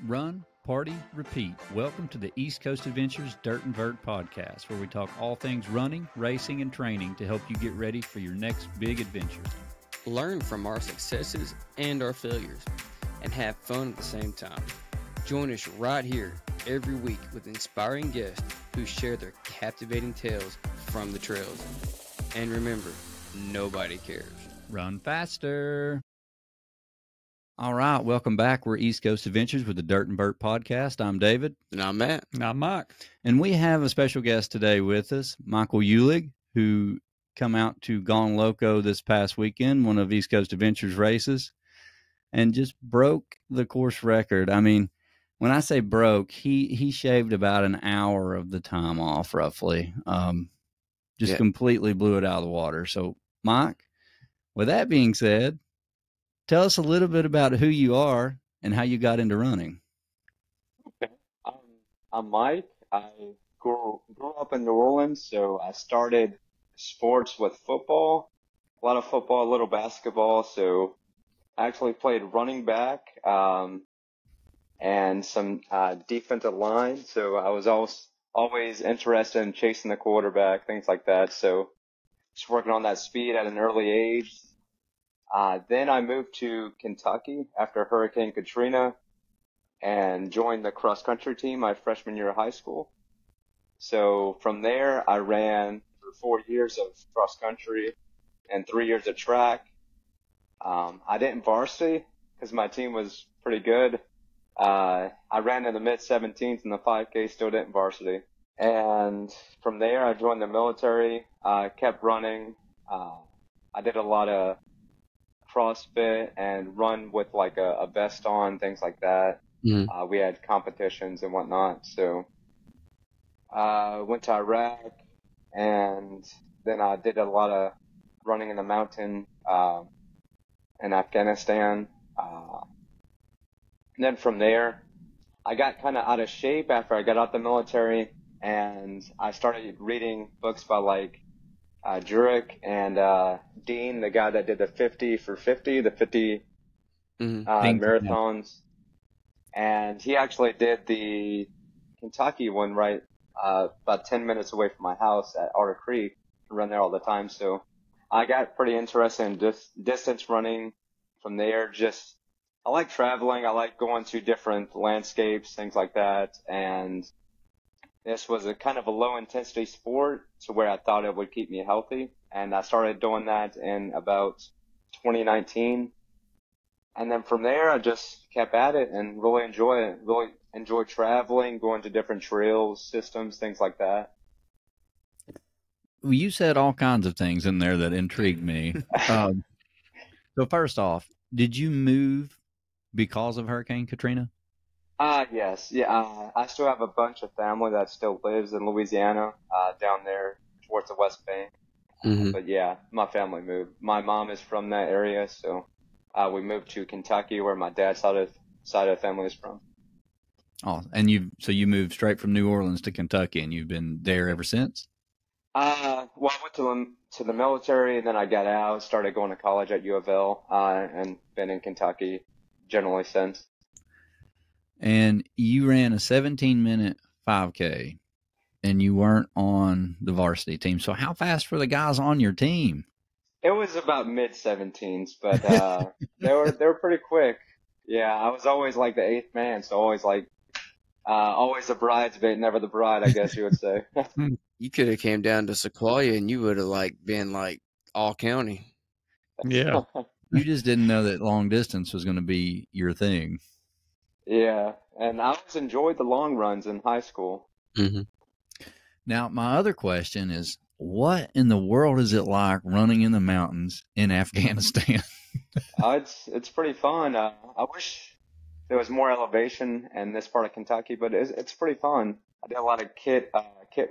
Run, party, repeat. Welcome to the East Coast Adventures Dirt and Vert podcast, where we talk all things running, racing, and training to help you get ready for your next big adventure. Learn from our successes and our failures, and have fun at the same time. Join us right here every week with inspiring guests who share their captivating tales from the trails. And remember, nobody cares. Run faster. All right, welcome back. We're East Coast Adventures with the Dirt and Vert podcast. I'm David. And I'm Matt. And I'm Mike. And we have a special guest today with us, Michael Uhlig, who come out to Gone Loco this past weekend, one of East Coast Adventures races, and just broke the course record. I mean, when I say broke, he shaved about an hour of the time off, roughly. Completely blew it out of the water. So, Mike, with that being said, tell us a little bit about who you are and how you got into running. Okay. I'm Mike. I grew up in New Orleans, so I started sports with football, a lot of football, a little basketball. So I actually played running back and some defensive line. So I was always interested in chasing the quarterback, things like that. So just working on that speed at an early age. Then I moved to Kentucky after Hurricane Katrina and joined the cross-country team my freshman year of high school. So from there, I ran for 4 years of cross-country and 3 years of track. I didn't varsity because my team was pretty good. I ran in the mid-17s in the 5K, still didn't varsity. And from there, I joined the military, kept running. I did a lot of CrossFit and run with like a vest on, things like that. We had competitions and whatnot. So went to Iraq, and then I did a lot of running in the mountain in Afghanistan. And then from there, I got kind of out of shape after I got out the military, and I started reading books by like Jurek and Dean, the guy that did the 50 for 50, the 50 marathons. And he actually did the Kentucky one right about 10 minutes away from my house at Otter Creek. I run there all the time. So I got pretty interested in distance running from there. I like traveling. I like going to different landscapes, things like that. And this was a kind of a low intensity sport to where I thought it would keep me healthy. And I started doing that in about 2019. And then from there, I just kept at it and really enjoy it. Really enjoy traveling, going to different trails, systems, things like that. Well, you said all kinds of things in there that intrigued me. So first off, did you move because of Hurricane Katrina? Yes. Yeah. I still have a bunch of family that still lives in Louisiana, down there towards the West Bank. But yeah, my family moved. My mom is from that area, so we moved to Kentucky, where my dad's side of the family is from. Oh, and you moved straight from New Orleans to Kentucky, and you've been there ever since? Well, I went to the military, and then I got out, started going to college at U of L, and been in Kentucky generally since. And you ran a 17-minute 5K, and you weren't on the varsity team. So how fast were the guys on your team? It was about mid-17s, but they were pretty quick. Yeah, I was always like the eighth man, so always the bridesmaid, never the bride, I guess you would say. You could have came down to Sequoia and you would have been all county. Yeah. You just didn't know that long distance was going to be your thing. Yeah, and I always enjoyed the long runs in high school. Now, my other question is, what in the world is it like running in the mountains in Afghanistan? It's pretty fun. I wish there was more elevation in this part of Kentucky, but it's pretty fun. I did a lot of kit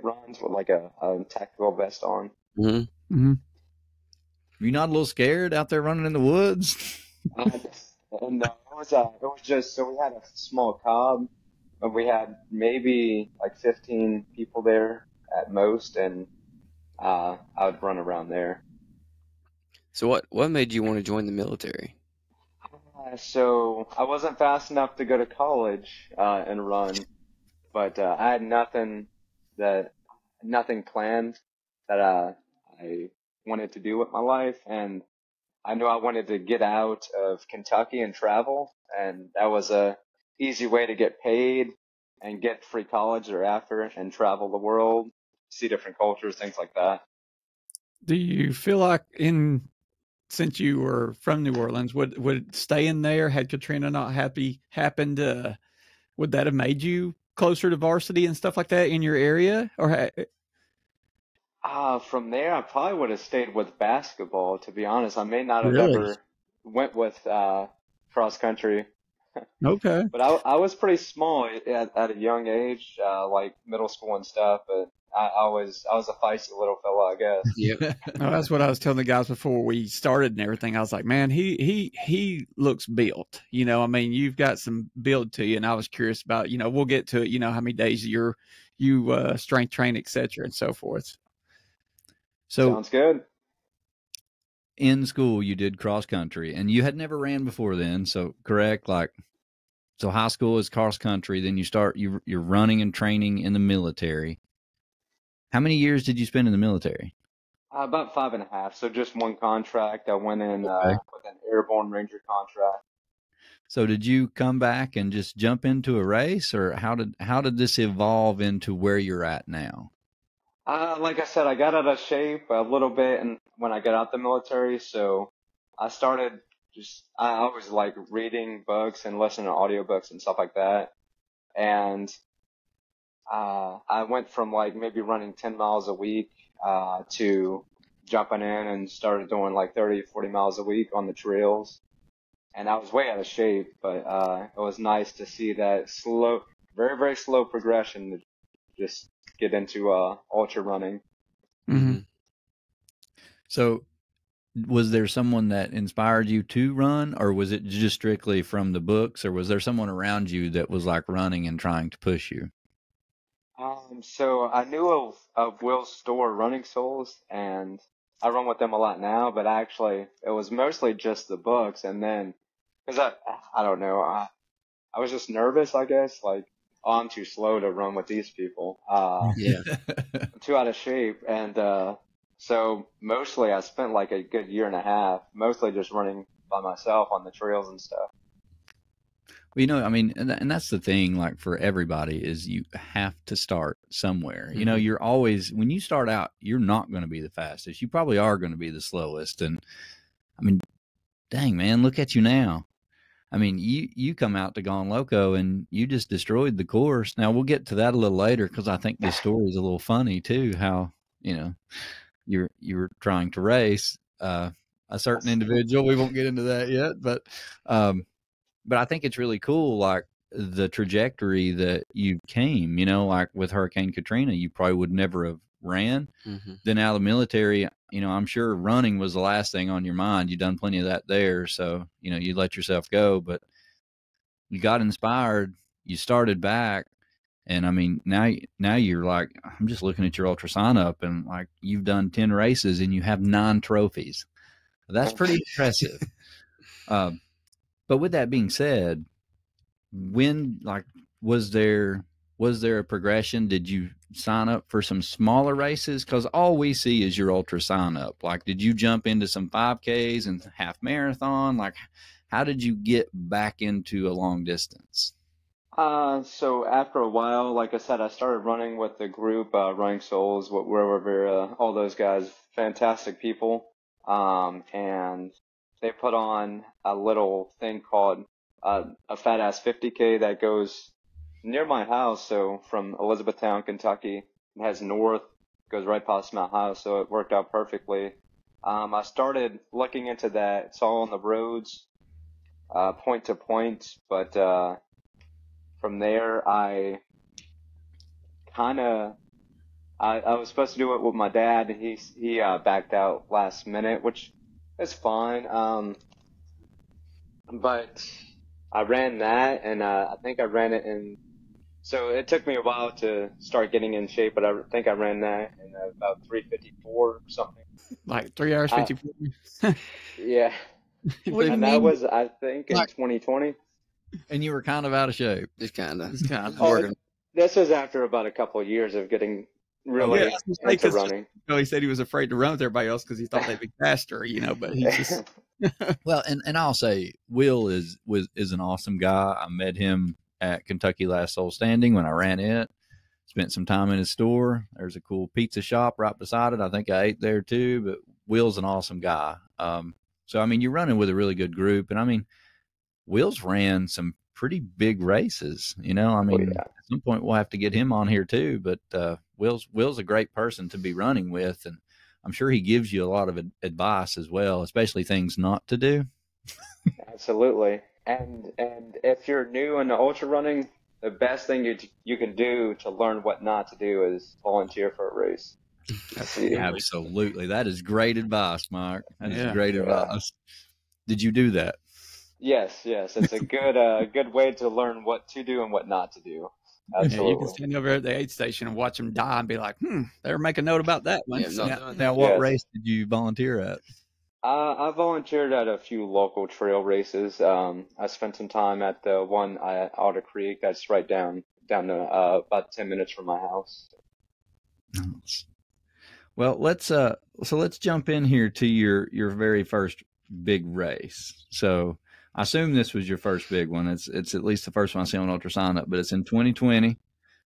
runs with like a tactical vest on. You're not a little scared out there running in the woods? And it was just, so we had a small cob, but we had maybe like 15 people there at most, and I would run around there. So what made you want to join the military? So I wasn't fast enough to go to college and run, but I had that nothing planned that I wanted to do with my life, and I knew I wanted to get out of Kentucky and travel, and that was a easy way to get paid and get free college thereafter and travel the world, see different cultures, things like that. Do you feel like since you were from New Orleans, would staying there, had Katrina not happened, would that have made you closer to varsity and stuff like that in your area? Or From there, I probably would have stayed with basketball, to be honest. I may not have really? ever went with cross country. Okay. But I was pretty small at a young age, like middle school and stuff. But I was a feisty little fella, I guess. Yep. No, that's what I was telling the guys before we started and everything. I was like, man, he looks built. I mean, you've got some build to you, and I was curious about, we'll get to it. How many days you strength train, etc., and so forth. So Sounds good. in school, you did cross country, and you had never ran before then. So correct, so high school is cross country. Then you're running and training in the military. How many years did you spend in the military? About 5.5. So just one contract. I went in Okay. with an airborne ranger contract. So did you come back and just jump into a race, or how did this evolve into where you're at now? Like I said, I got out of shape a little bit and when I got out the military, so I started I always like reading books and listening to audiobooks and stuff like that. And I went from like maybe running 10 miles a week to jumping in and started doing like 30, 40 miles a week on the trails. And I was way out of shape, but it was nice to see that slow, very, very slow progression to just get into ultra running. Mm-hmm. So was there someone that inspired you to run, or was it just strictly from the books, or was there someone around you that was like running and trying to push you? So I knew of Will's store, Running Souls, and I run with them a lot now, but actually it was mostly just the books. And then, because I don't know, I was just nervous, I guess, like, oh, I'm too slow to run with these people. Yeah. I'm too out of shape. And so mostly I spent like a good year and a half, mostly just running by myself on the trails and stuff. Well, I mean, and that's the thing, like for everybody, is you have to start somewhere. Mm-hmm. You're always, when you start out, you're not going to be the fastest. You probably are going to be the slowest. And I mean, dang, man, look at you now. I mean, you come out to Gone Loco and you just destroyed the course. Now we'll get to that a little later, because I think this story is a little funny too, how, you were trying to race a certain individual. We won't get into that yet, but I think it's really cool, like the trajectory that you came, like with Hurricane Katrina, you probably would never have ran. Mm-hmm. Then out of the military, I'm sure running was the last thing on your mind. You've done plenty of that there. So, you let yourself go, but you got inspired, you started back. And I mean, now you're like, I'm just looking at your ultra sign up, and like you've done 10 races and you have 9 trophies. That's pretty impressive. But with that being said, was there a progression? Did you sign up for some smaller races? Because all we see is your ultra sign up. Like, did you jump into some 5Ks and half marathon? Like, how did you get back into a long distance? So after a while, like I said, I started running with the group, Running Souls, wherever, all those guys, fantastic people. And they put on a little thing called a Fat Ass 50K that goes near my house. So from Elizabethtown, Kentucky, it heads north, goes right past my house. So it worked out perfectly. I started looking into that. It's all on the roads, point to point. But from there, I was supposed to do it with my dad, and he backed out last minute, which is fine. But I ran that, and I think I ran it in. So it took me a while to start getting in shape, but I think I ran that in about 3:54 or something. Like 3 hours 54. Yeah. What do you And that mean? was, I think, in Like- 2020. And you were kind of out of shape. Just kind of. It's kind of Oh, Working. this was after about a couple of years of getting really yeah, I was gonna say, into 'cause running. he said he was afraid to run with everybody else because he thought they'd be faster, but he's just Well, and I'll say Will is an awesome guy. I met him at Kentucky Last Soul Standing when I ran it. Spent some time in his store. There's a cool pizza shop right beside it. I think I ate there too. But Will's an awesome guy. So I mean, you're running with a really good group, and I mean, Will's ran some pretty big races. I mean, yeah. at some point we'll have to get him on here too. But Will's a great person to be running with, and I'm sure he gives you a lot of advice as well, especially things not to do. Absolutely. And if you're new into ultra running, the best thing you can do to learn what not to do is volunteer for a race. Absolutely. That is great advice, Mike. That is Yeah. great advice. Did you do that? Yes. It's a good way to learn what to do and what not to do. Yeah, you Absolutely. can stand over at the aid station and watch them die and be like, better make a note about that one. Yeah, not doing Now, that. what Yes. race did you volunteer at? I volunteered at a few local trail races. I spent some time at the one at Otter Creek that's right down to about 10 minutes from my house. Well, let's jump in here to your very first big race. So I assume this was your first big one. It's at least the first one I see on Ultra Sign Up, but it's in 2020.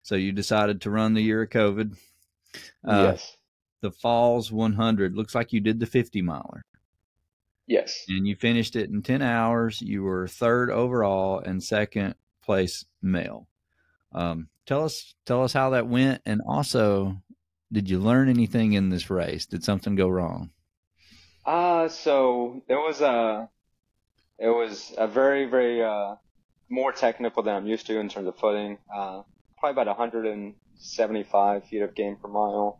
So you decided to run the year of COVID. Yes. The Falls 100. Looks like you did the 50 miler. Yes. And you finished it in 10 hours. You were third overall and second place male. Tell us how that went, and also, did you learn anything in this race? Did something go wrong? So it was a very, very more technical than I'm used to in terms of footing. Probably about 175 feet of gain per mile.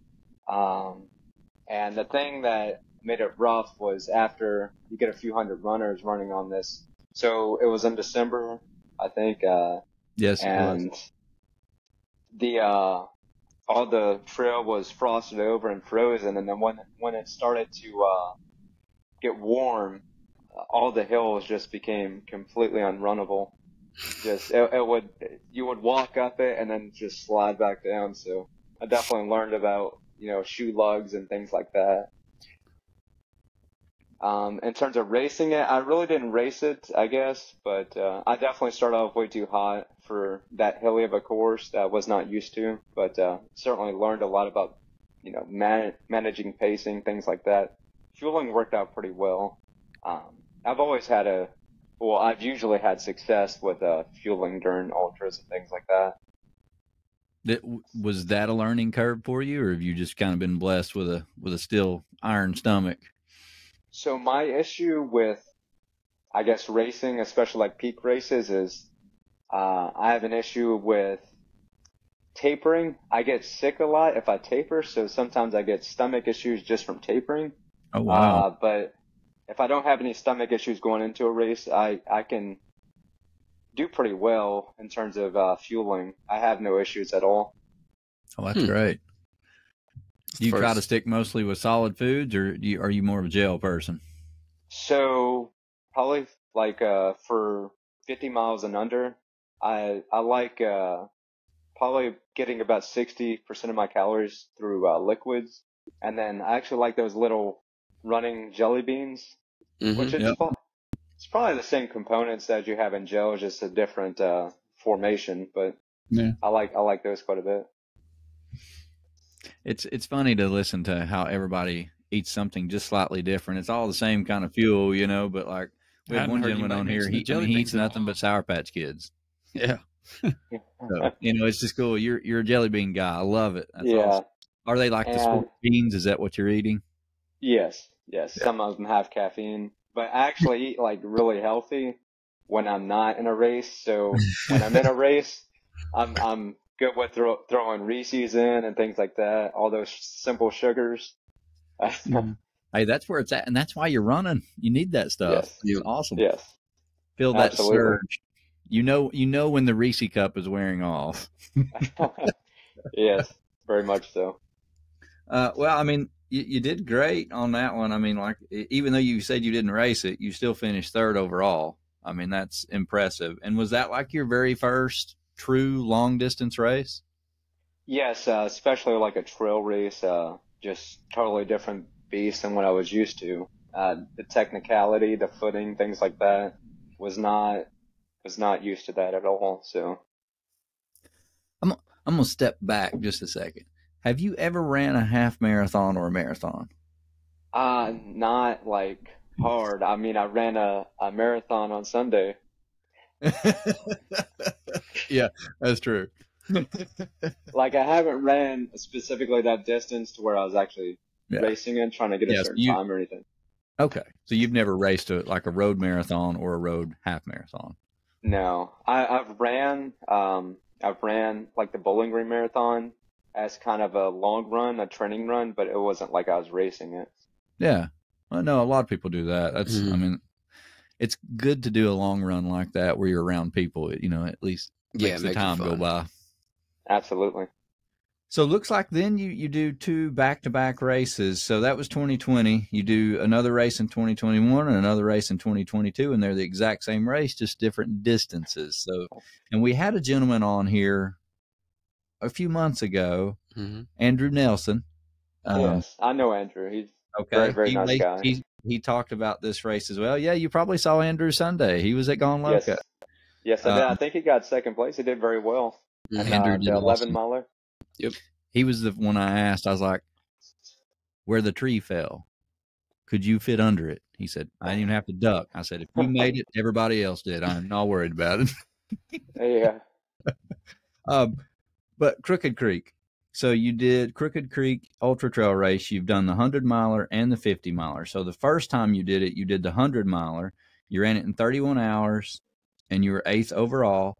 And the thing that made it rough was after you get a few hundred runners running on this. So it was in December, I think. Yes, it and was. all the trail was frosted over and frozen, and then when it started to get warm, all the hills just became completely unrunnable. Just you would walk up it and then just slide back down. So I definitely learned about shoe lugs and things like that. In terms of racing it, I really didn't race it, I guess, but I definitely started off way too hot for that hilly of a course that I was not used to, but certainly learned a lot about, managing pacing, things like that. Fueling worked out pretty well. I've usually had success with fueling during ultras and things like that. Was that a learning curve for you, or have you just kind of been blessed with a still iron stomach? So my issue with, I guess, racing, especially like peak races, is I have an issue with tapering. I get sick a lot if I taper, so sometimes I get stomach issues just from tapering. Oh, wow. But if I don't have any stomach issues going into a race, I can do pretty well in terms of fueling. I have no issues at all. Oh, that's great. Do you try to stick mostly with solid foods, or are you more of a gel person? So probably like for 50 miles and under, I like probably getting about 60% of my calories through liquids, and then I actually like those little running jelly beans, which it's probably the same components that you have in gel, just a different formation. But yeah, I like those quite a bit. It's funny to listen to how everybody eats something just slightly different. It's all the same kind of fuel, but like we had one gentleman on here, he eats nothing but Sour Patch Kids. Yeah. So, it's just cool. You're a jelly bean guy. I love it. That's Yeah. awesome. Are they like the sport beans? Is that what you're eating? Yes. Yeah. Some of them have caffeine, but I actually eat like really healthy when I'm not in a race. So when I'm in a race, I'm good with throwing Reese's in and things like that. All those simple sugars. Hey, that's where it's at, and that's why you're running. You need that stuff. Yes. It's awesome. Yes. Feel that Absolutely. surge. You know when the Reese cup is wearing off. Yes, very much so. Well, I mean, you did great on that one. I mean, like, even though you said you didn't race it, you still finished third overall. I mean, that's impressive. And was that like your very first true long distance race? Yes, especially like a trail race, just totally different beast than what I was used to. The technicality, the footing, things like that was not used to that at all. So, I'm gonna step back just a second. Have you ever ran a half marathon or a marathon? not like hard. I mean, I ran a marathon on Sunday. Yeah, that's true. Like I haven't ran specifically that distance to where I was actually Yeah. racing it, trying to get a Yes, certain time or anything. Okay, so you've never raced like a road marathon or a road half marathon? No, I've ran like the Bowling Green Marathon as kind of a long run, a training run, but it wasn't like I was racing it. Yeah, well, no, a lot of people do that. That's, Mhm. I mean, it's good to do a long run like that where you're around people. You know, at least makes the make it time go fun. by. Absolutely. So it looks like then you do 2 back-to-back races. So that was 2020. You do another race in 2021 and another race in 2022, and they're the exact same race, just different distances. So, and we had a gentleman on here a few months ago, Mm-hmm. Andrew Nelson. Yes, I know Andrew. He's Okay. very, very nice guy. He talked about this race as well. Yeah, you probably saw Andrew Sunday. He was at Gone Loco. Yes, I did. I think he got second place. He did very well. And Andrew did the 11 awesome. miler. Yep. He was the one I asked. I was like, where the tree fell, could you fit under it? He said, I didn't even have to duck. I said, if you made it, everybody else did. I'm not worried about it. Yeah. But Crooked Creek. So you did Crooked Creek Ultra Trail Race. You've done the 100 miler and the 50 miler. So the first time you did it, you did the 100 miler. You ran it in 31 hours and you were 8th overall.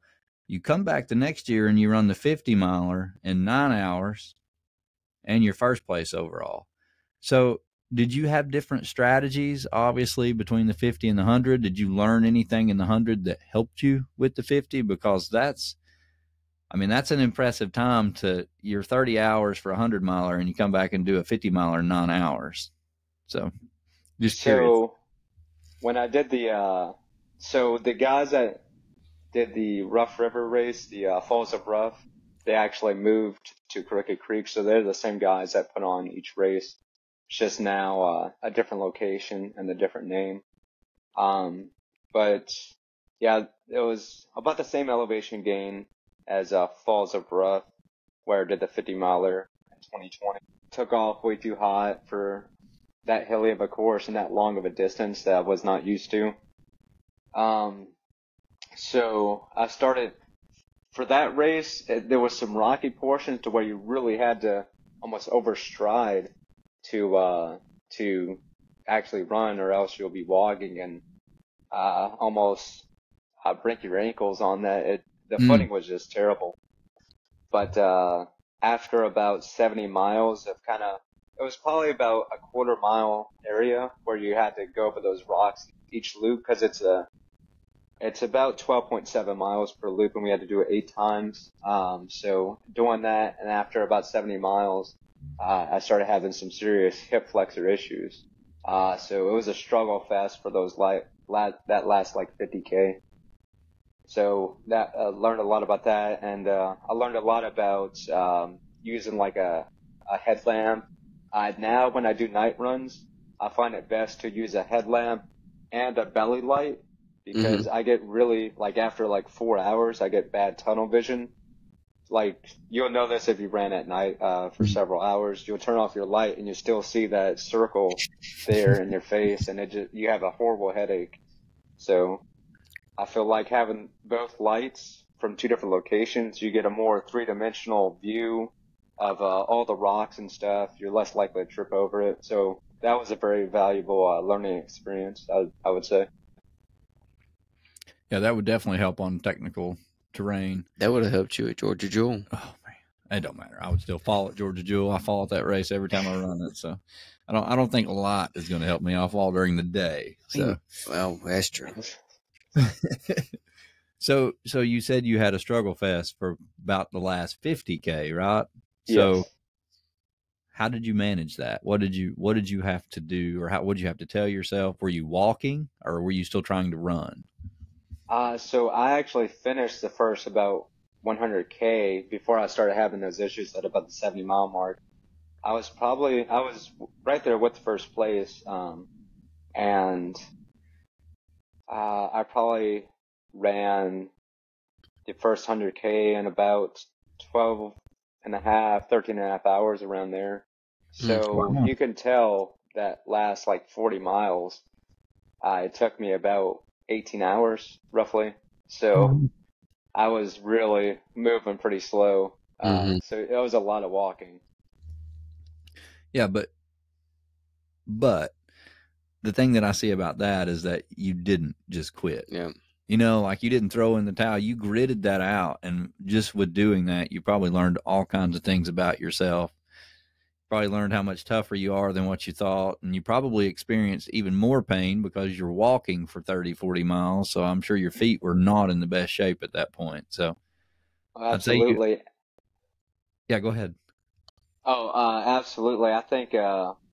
You come back the next year and you run the 50 miler in 9 hours and you're first place overall. So did you have different strategies, obviously, between the 50 and the 100? Did you learn anything in the 100 that helped you with the 50? Because that's an impressive time to you're 30 hours for a 100 miler and you come back and do a 50 miler in 9 hours. So just curious. So when I did the guys that did the Rough River race, the Falls of Rough, they actually moved to Crooked Creek. So they're the same guys that put on each race. It's just now a different location and a different name. But yeah, it was about the same elevation gain as Falls of Rough, where I did the 50 miler in 2020. Took off way too hot for that hilly of a course and that long of a distance that I was not used to. So I started for that race. There was some rocky portions to where you really had to almost overstride to actually run, or else you'll be wogging and almost break your ankles on that. The footing was just terrible. But after about 70 miles of it was probably about a quarter-mile area where you had to go over those rocks each loop, because it's about 12.7 miles per loop, and we had to do it 8 times. So doing that, and after about 70 miles, I started having some serious hip flexor issues. So it was a struggle fest for those that last like 50K. So that learned a lot about that, and I learned a lot about using like a headlamp. Now when I do night runs, I find it best to use a headlamp and a belly light, because I get really, like, after like 4 hours, I get bad tunnel vision. Like, you'll know this if you ran at night for several hours. You'll turn off your light and you still see that circle there in your face, and you have a horrible headache. So I feel like having both lights from 2 different locations, you get a more 3-dimensional view of all the rocks and stuff. You're less likely to trip over it. So that was a very valuable learning experience, I would say. Yeah, that would definitely help on technical terrain. That would have helped you at Georgia Jewel. Oh man, it don't matter. I would still fall at Georgia Jewel. I fall at that race every time I run it. So I don't think light is going to help me. I'll fall during the day. So well, that's true. So you said you had a struggle fest for about the last 50K, right? Yes. So how did you manage that? What did you have to do, or what did you have to tell yourself? Were you walking, or were you still trying to run? So I actually finished the first about 100K before I started having those issues at about the 70-mile mark. I was right there with the first place, and I probably ran the first 100K in about 12 and a half, 13 and a half hours around there. So Wow. you can tell that last like 40 miles, it took me about 18 hours roughly. So I was really moving pretty slow. So it was a lot of walking. Yeah, but the thing that I see about that is that you didn't just quit. Yeah. You know, like you didn't throw in the towel. You gritted that out, and just with doing that, you probably learned all kinds of things about yourself. Probably learned how much tougher you are than what you thought, and you probably experienced even more pain because you're walking for 30, 40 miles. So I'm sure your feet were not in the best shape at that point. So I'd say Absolutely. yeah, go ahead. Oh, absolutely. I think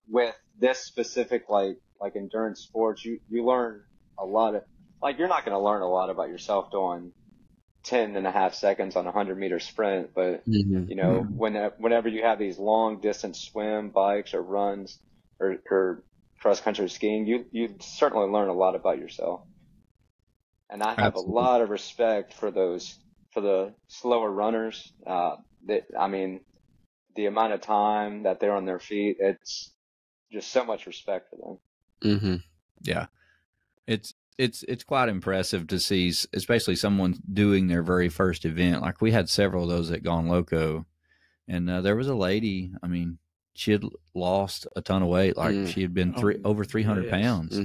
with this specific like endurance sports, you learn a lot of like you're not going to learn a lot about yourself doing 10 and a half seconds on a 100-meter sprint, but you know, whenever you have these long distance swim, bikes, or runs, or cross country skiing, you certainly learn a lot about yourself. And I have a Absolutely. lot of respect for the slower runners. I mean, the amount of time that they're on their feet, it's just so much respect for them. Yeah. It's quite impressive to see, especially someone doing their very first event. Like we had several of those at Gone Loco, and there was a lady. I mean, she had lost a ton of weight. Like she had been over 300 pounds,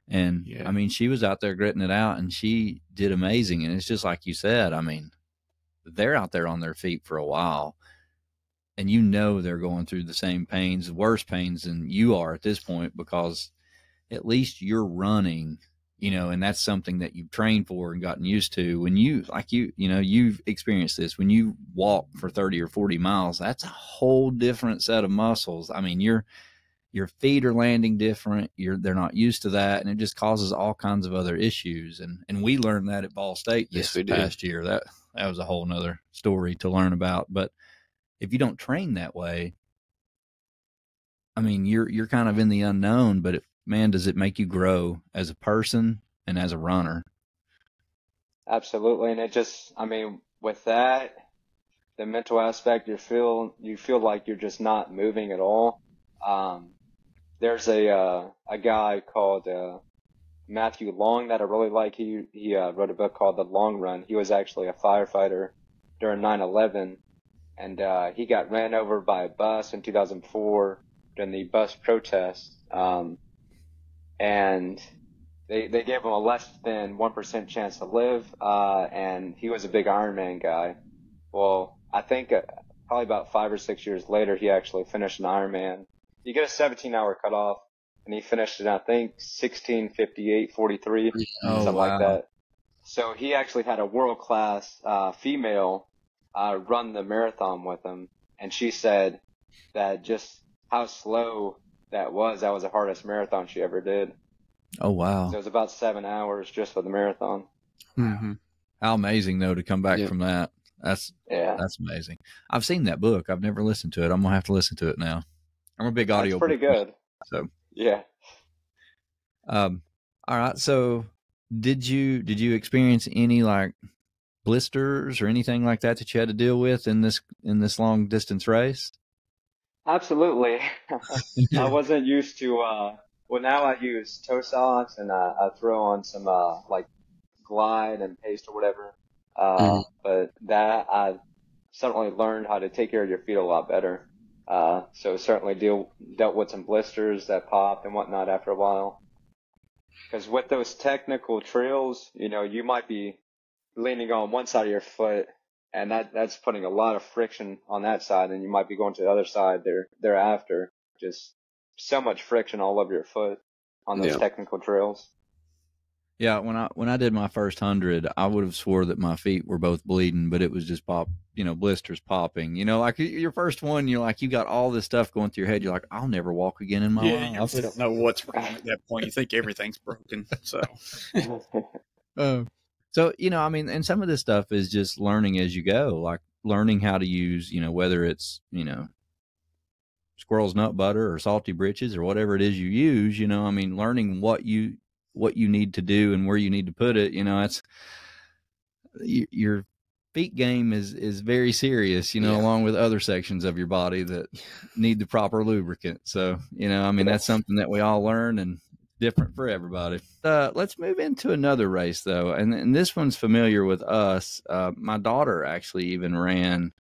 and I mean, she was out there gritting it out, and she did amazing. And it's just like you said. I mean, they're out there on their feet for a while, and you know they're going through the same pains, worse pains than you are at this point, because at least you're running, you know, and that's something that you've trained for and gotten used to. When you, like you know, you've experienced this. When you walk for 30 or 40 miles, that's a whole different set of muscles. I mean, your feet are landing different. They're not used to that, and it just causes all kinds of other issues. And we learned that at Ball State this past year. That was a whole nother story to learn about. But if you don't train that way, I mean, you're kind of in the unknown, but man, does it make you grow as a person and as a runner. Absolutely. And it just, I mean, with that, the mental aspect, you feel like you're just not moving at all. There's a guy called Matthew Long that I really like. He wrote a book called The Long Run. He was actually a firefighter during 9/11, and he got ran over by a bus in 2004 during the bus protest. And they gave him a less than 1% chance to live, and he was a big Ironman guy. Well, I think probably about 5 or 6 years later, he actually finished an Ironman. You get a 17-hour cutoff, and he finished it, I think, 16:58:43, something like that. So he actually had a world-class female run the marathon with him, and she said that just how slow that was the hardest marathon she ever did. Oh, wow. So it was about 7 hours just for the marathon. How amazing, though, to come back from that. That's amazing. I've seen that book. I've never listened to it. I'm going to have to listen to it now. I'm a big audio. It's pretty good. So, yeah. All right. So did you experience any like blisters or anything like that you had to deal with in this long distance race? Absolutely. I wasn't used to, well, now I use toe socks, and I throw on some, like Glide and paste or whatever. But that I certainly learned how to take care of your feet a lot better. So certainly dealt with some blisters that popped and whatnot after a while. Because with those technical trails, you know, you might be leaning on one side of your foot, and that's putting a lot of friction on that side, and you might be going to the other side thereafter. Just so much friction all over your foot on those technical trails. Yeah, when I did my first 100, I would have swore that my feet were both bleeding, but it was just blisters popping. Like your first one, you're like, you got all this stuff going through your head. You're like, I'll never walk again in my Yeah, you life. really don't know what's wrong at that point. You think everything's broken. So, So, and some of this stuff is just learning as you go, like learning how to use, whether it's, squirrel's nut butter or salty britches or whatever it is you use, learning what you need to do and where you need to put it, it's your feet game is very serious, along with other sections of your body that need the proper lubricant. So, that's something that we all learn and different for everybody. Let's move into another race though. And this one's familiar with us. My daughter actually even ran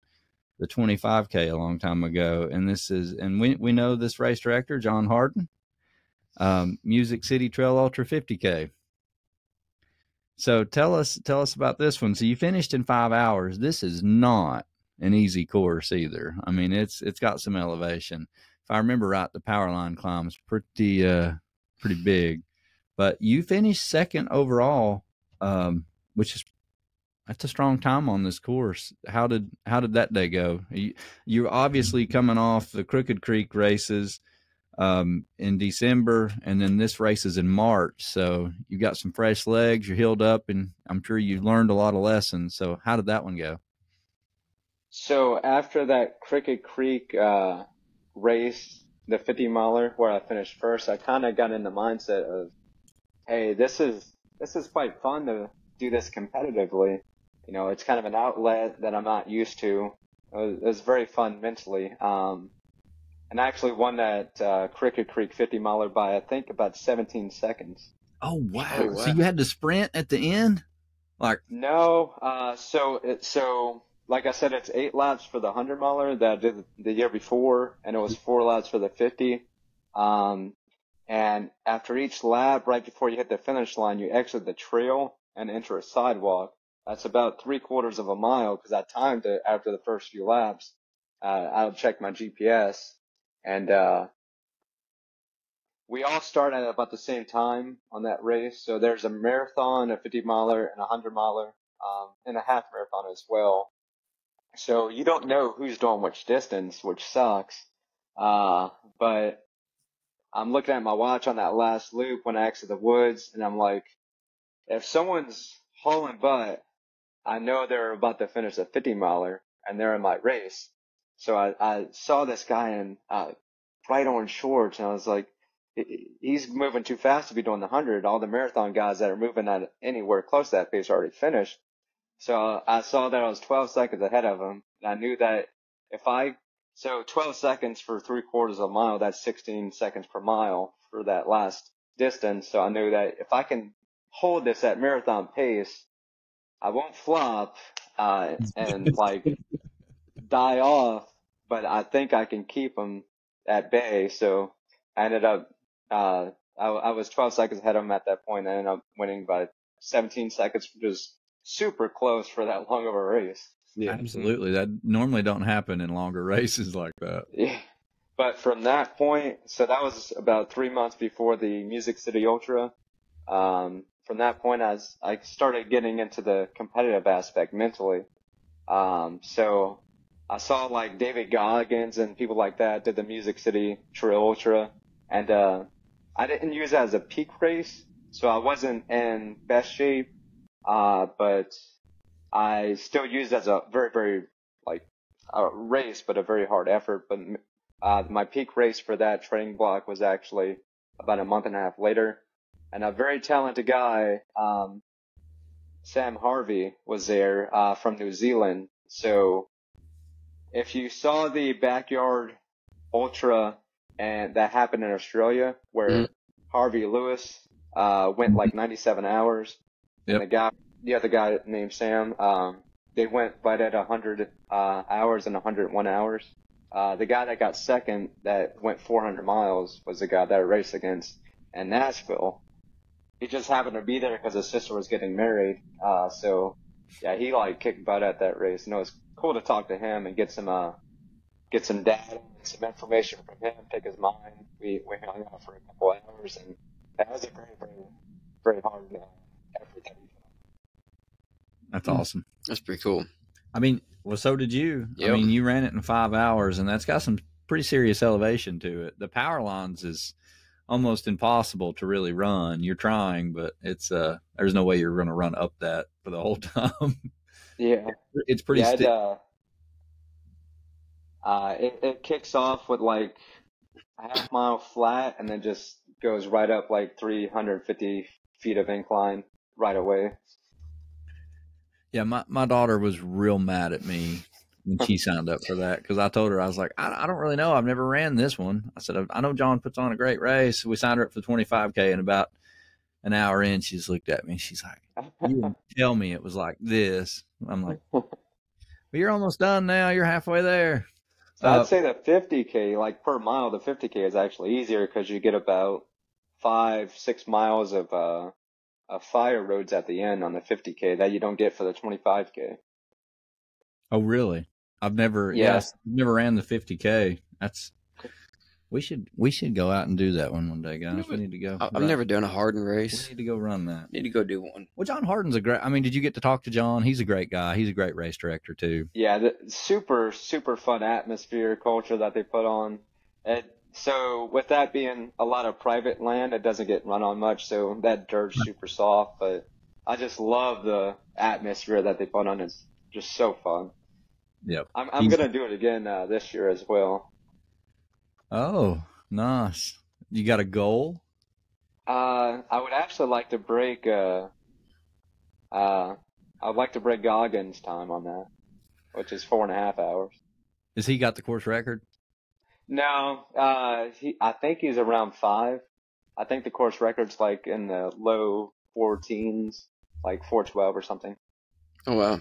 the 25K a long time ago. And we know this race director, John Harden, Music City Trail Ultra 50K. So tell us about this one. So you finished in 5 hours. This is not an easy course either. I mean, it's got some elevation. If I remember right, the power line climb's pretty big, but you finished second overall, which is, that's a strong time on this course. How did that day go? You're obviously coming off the Crooked Creek races in December, and then this race is in March. So you got some fresh legs, you're healed up, and I'm sure you learned a lot of lessons. So how did that one go? So after that Crooked Creek race, the 50 miler where I finished first, I kind of got in the mindset of, hey, this is quite fun to do this competitively. It's kind of an outlet that I'm not used to. It was very fun mentally. And I actually won that Crooked Creek 50 miler by, I think, about 17 seconds. Oh, wow. So you had to sprint at the end? No. So like I said, it's 8 laps for the 100 miler that I did the year before, and it was 4 laps for the 50. And after each lap, right before you hit the finish line, you exit the trail and enter a sidewalk. That's about 3/4 of a mile, because I timed it after the first few laps. I'll check my GPS, and we all start at about the same time on that race. So there's a marathon, a 50 miler, and a 100 miler, and a half marathon as well. So you don't know who's doing which distance, which sucks. But I'm looking at my watch on that last loop when I exit the woods, and I'm like, if someone's hauling butt, I know they're about to finish a 50 miler and they're in my race. So I saw this guy in bright orange shorts, and I was like, he's moving too fast to be doing the 100. All the marathon guys that are moving at anywhere close to that pace are already finished. So I saw that I was 12 seconds ahead of him, and I knew that so 12 seconds for 3/4 of a mile, that's 16 seconds per mile for that last distance. So I knew that if I can hold this at marathon pace, I won't flop and die off, but I think I can keep them at bay. So I ended up, I was 12 seconds ahead of him at that point. I ended up winning by 17 seconds, which is super close for that long of a race. Yeah, absolutely. That normally don't happen in longer races like that. Yeah. But from that point, so that was about 3 months before the Music City Ultra. From that point, I started getting into the competitive aspect mentally. So I saw like David Goggins and people like that did the Music City Trail Ultra, and I didn't use it as a peak race, so I wasn't in best shape, but I still used it as a very, very a race, but a very hard effort. But my peak race for that training block was actually about a month and a half later. And a very talented guy, Sam Harvey, was there from New Zealand. So if you saw the backyard ultra and that happened in Australia, where Harvey Lewis went like 97 hours, and the other guy named Sam, they went right at 100 hours and 101 hours. The guy that got second that went 400 miles was the guy that I raced against in Nashville. He just happened to be there because his sister was getting married. So yeah, he kicked butt at that race. And it was cool to talk to him and get some data and some information from him, pick his mind. We hung out for a couple hours, and that was a very, very, very hard everything. That's awesome. That's pretty cool. I mean, well, so did you. Yep. I mean, you ran it in 5 hours, and that's got some pretty serious elevation to it. The power lines is almost impossible to really run. You're trying, but it's there's no way you're going to run up that for the whole time. Yeah. It's pretty Yeah, stiff. it kicks off with like a half mile flat and then just goes right up like 350 feet of incline right away. Yeah, my daughter was real mad at me when she signed up for that because I told her, I was like, I don't really know. I've never ran this one. I said, I know John puts on a great race. We signed her up for the 25K, and about an hour in, she just looked at me. She's like, you didn't tell me it was like this. I'm like, well, you're almost done now. You're halfway there. So I'd say the 50K, like per mile, the 50K is actually easier because you get about 5-6 miles of fire roads at the end on the 50K that you don't get for the 25K. Oh, really? I've never, never ran the 50K. We should go out and do that one day, guys. We need to go. I've never done a Harden race. We need to go run that. Need to go do one. Well, John Harden's I mean, did you get to talk to John? He's a great guy. He's a great race director too. Yeah, the super, super fun atmosphere, culture that they put on. So with that being a lot of private land, it doesn't get run on much, so that dirt's super soft. But I just love the atmosphere that they put on. It's just so fun. Yep. I'm gonna do it again this year as well. Oh, nice. You got a goal? I would actually like to break. I would like to break Goggins' time on that, which is 4.5 hours. Has he got the course record? No, I think he's around 5. I think the course record's like in the low 14s, like 4:12 or something. Oh wow!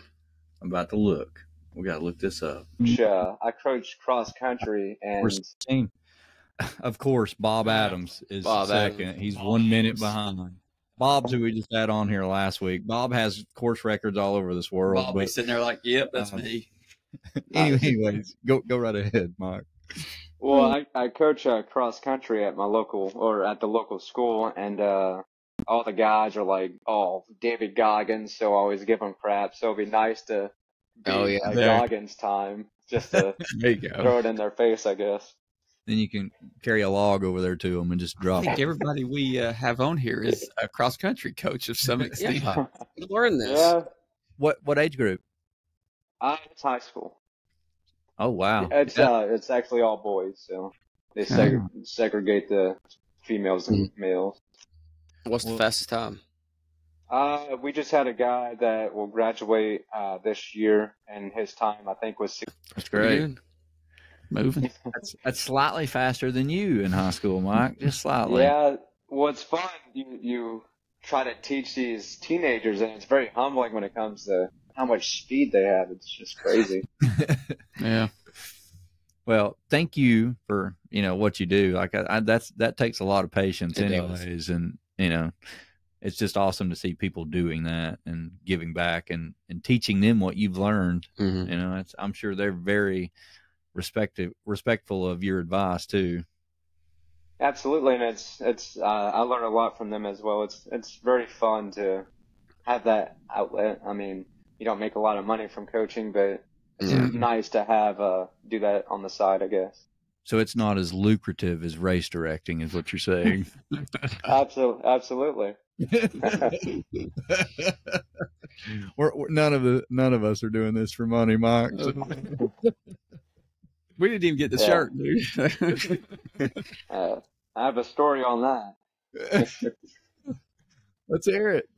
I'm about to look. We got to look this up. Which, I coached cross country and. Of course, Bob Adams is second. He's 1 minute behind. Bob's who we just had on here last week. Bob has course records all over this world. Bob was sitting there like, "Yep, that's me." Anyways, go right ahead, Mike. Well, I coach cross country at the local school, and all the guys are like, "Oh, David Goggins," so I always give them crap. So it'd be nice to be Goggins' time, just to there you go. Throw it in their face, I guess. Then you can carry a log over there to them and just drop I think it. everybody we have on here is a cross country coach of some extent. Yeah. Learn this. Yeah, What age group? it's high school. Oh wow. It's actually all boys, so they segregate the females and males. What's the fastest time? We just had a guy that will graduate this year, and his time I think was 6. That's great. Good. Moving. That's slightly faster than you in high school, Mike. Just slightly. Yeah, well, it's fun. You try to teach these teenagers, and it's very humbling when it comes to how much speed they have. It's just crazy. Yeah. Well, thank you for what you do. Like that takes a lot of patience, It anyways, and it's just awesome to see people doing that and giving back and teaching them what you've learned. Mm-hmm. I'm sure they're very respectful of your advice too. Absolutely, and it's I learn a lot from them as well. It's very fun to have that outlet. I mean, you don't make a lot of money from coaching, but it's nice to have do that on the side, I guess. So it's not as lucrative as race directing, is what you're saying. Absolutely. None of us are doing this for money, Mike. We didn't even get the shirt, dude. I have a story on that. Let's hear it.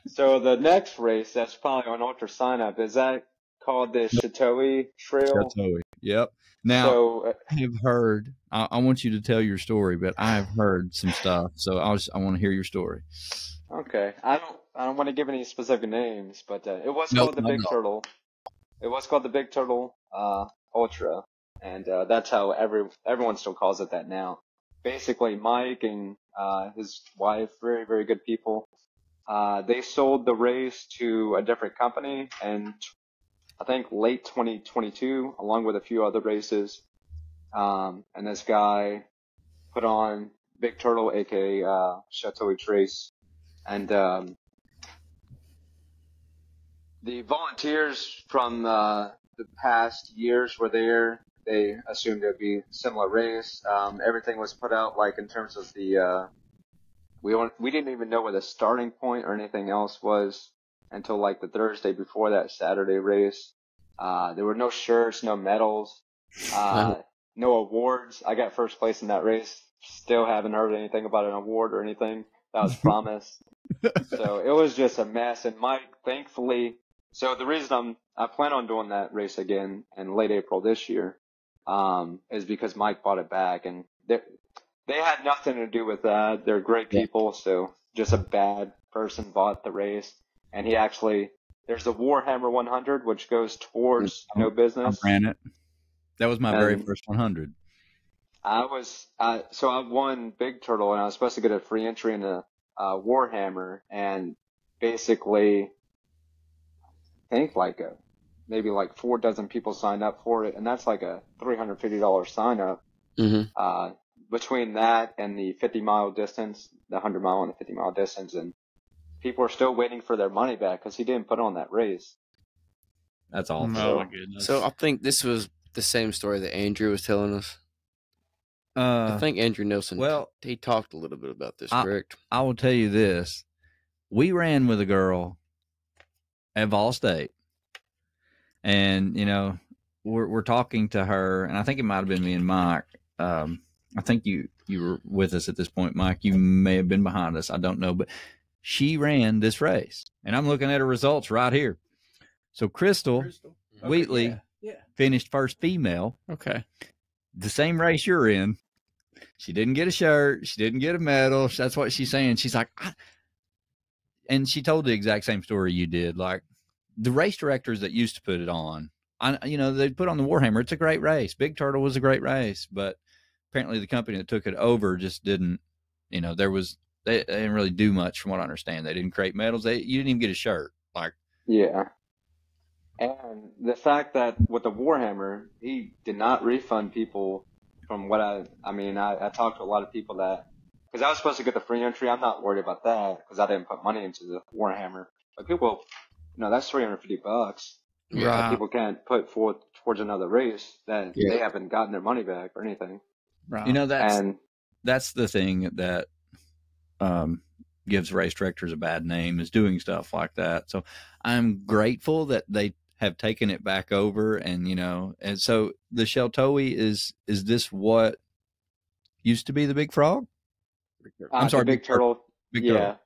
So the next race that's probably on Ultra Sign Up, is that called the Chateau Trail? Chateau. Yep. Now, I have heard, I want you to tell your story, but I have heard some stuff, so I want to hear your story. Okay. I don't want to give any specific names, but it was called the Big Turtle. It was called the Big Turtle Ultra, and that's how everyone still calls it that now. Basically, Mike and his wife, very, very good people, they sold the race to a different company, and I think late 2022, along with a few other races. And this guy put on Big Turtle, aka Chateau Trace, and The volunteers from the past years were there. They assumed it would be a similar race. Everything was put out like in terms of the we didn't even know where the starting point or anything else was until like the Thursday before that Saturday race. There were no shirts, no medals, no awards. I got first place in that race. Still haven't heard anything about an award or anything that was promised. So it was just a mess. And Mike, thankfully, so the reason I plan on doing that race again in late April this year, is because Mike bought it back, and they had nothing to do with that. They're great people, so just a bad person bought the race. And he actually, there's the Warhammer 100, which goes towards No Business. I ran it. That was my very first 100. So I won Big Turtle, and I was supposed to get a free entry in the Warhammer, and basically, I think like maybe like 4 dozen people signed up for it, and that's like a $350 sign up. Mm-hmm. Between that and the 50-mile distance, the 100-mile and the 50-mile distance, and people are still waiting for their money back because he didn't put on that race. That's awful. Oh my goodness. So I think this was the same story that Andrew was telling us. I think Andrew Nelson, well, he talked a little bit about this, correct? I will tell you this. We ran with a girl at Vol State, and, you know, we're talking to her, and I think it might have been me and Mike. I think you were with us at this point, Mike. You may have been behind us. I don't know, but she ran this race, and I'm looking at her results right here. So Crystal Wheatley finished first female. Okay. The same race you're in. She didn't get a shirt. She didn't get a medal. That's what she's saying. She's like, and she told the exact same story you did. Like, the race directors that used to put it on, they put on the Warhammer. It's a great race. Big Turtle was a great race, but apparently the company that took it over just didn't, they didn't really do much from what I understand. They didn't create medals. You didn't even get a shirt. Like, yeah. And the fact that with the Warhammer, he did not refund people from what I talked to a lot of people because I was supposed to get the free entry. I'm not worried about that because I didn't put money into the Warhammer. But people, that's $350. Right. People can't put forth towards another race that they haven't gotten their money back or anything. Right. That's the thing that gives race directors a bad name, is doing stuff like that. So I'm grateful that they have taken it back over, and and so the Sheltoe is this what used to be the Big Frog? I'm sorry, Big Turtle. Big Turtle.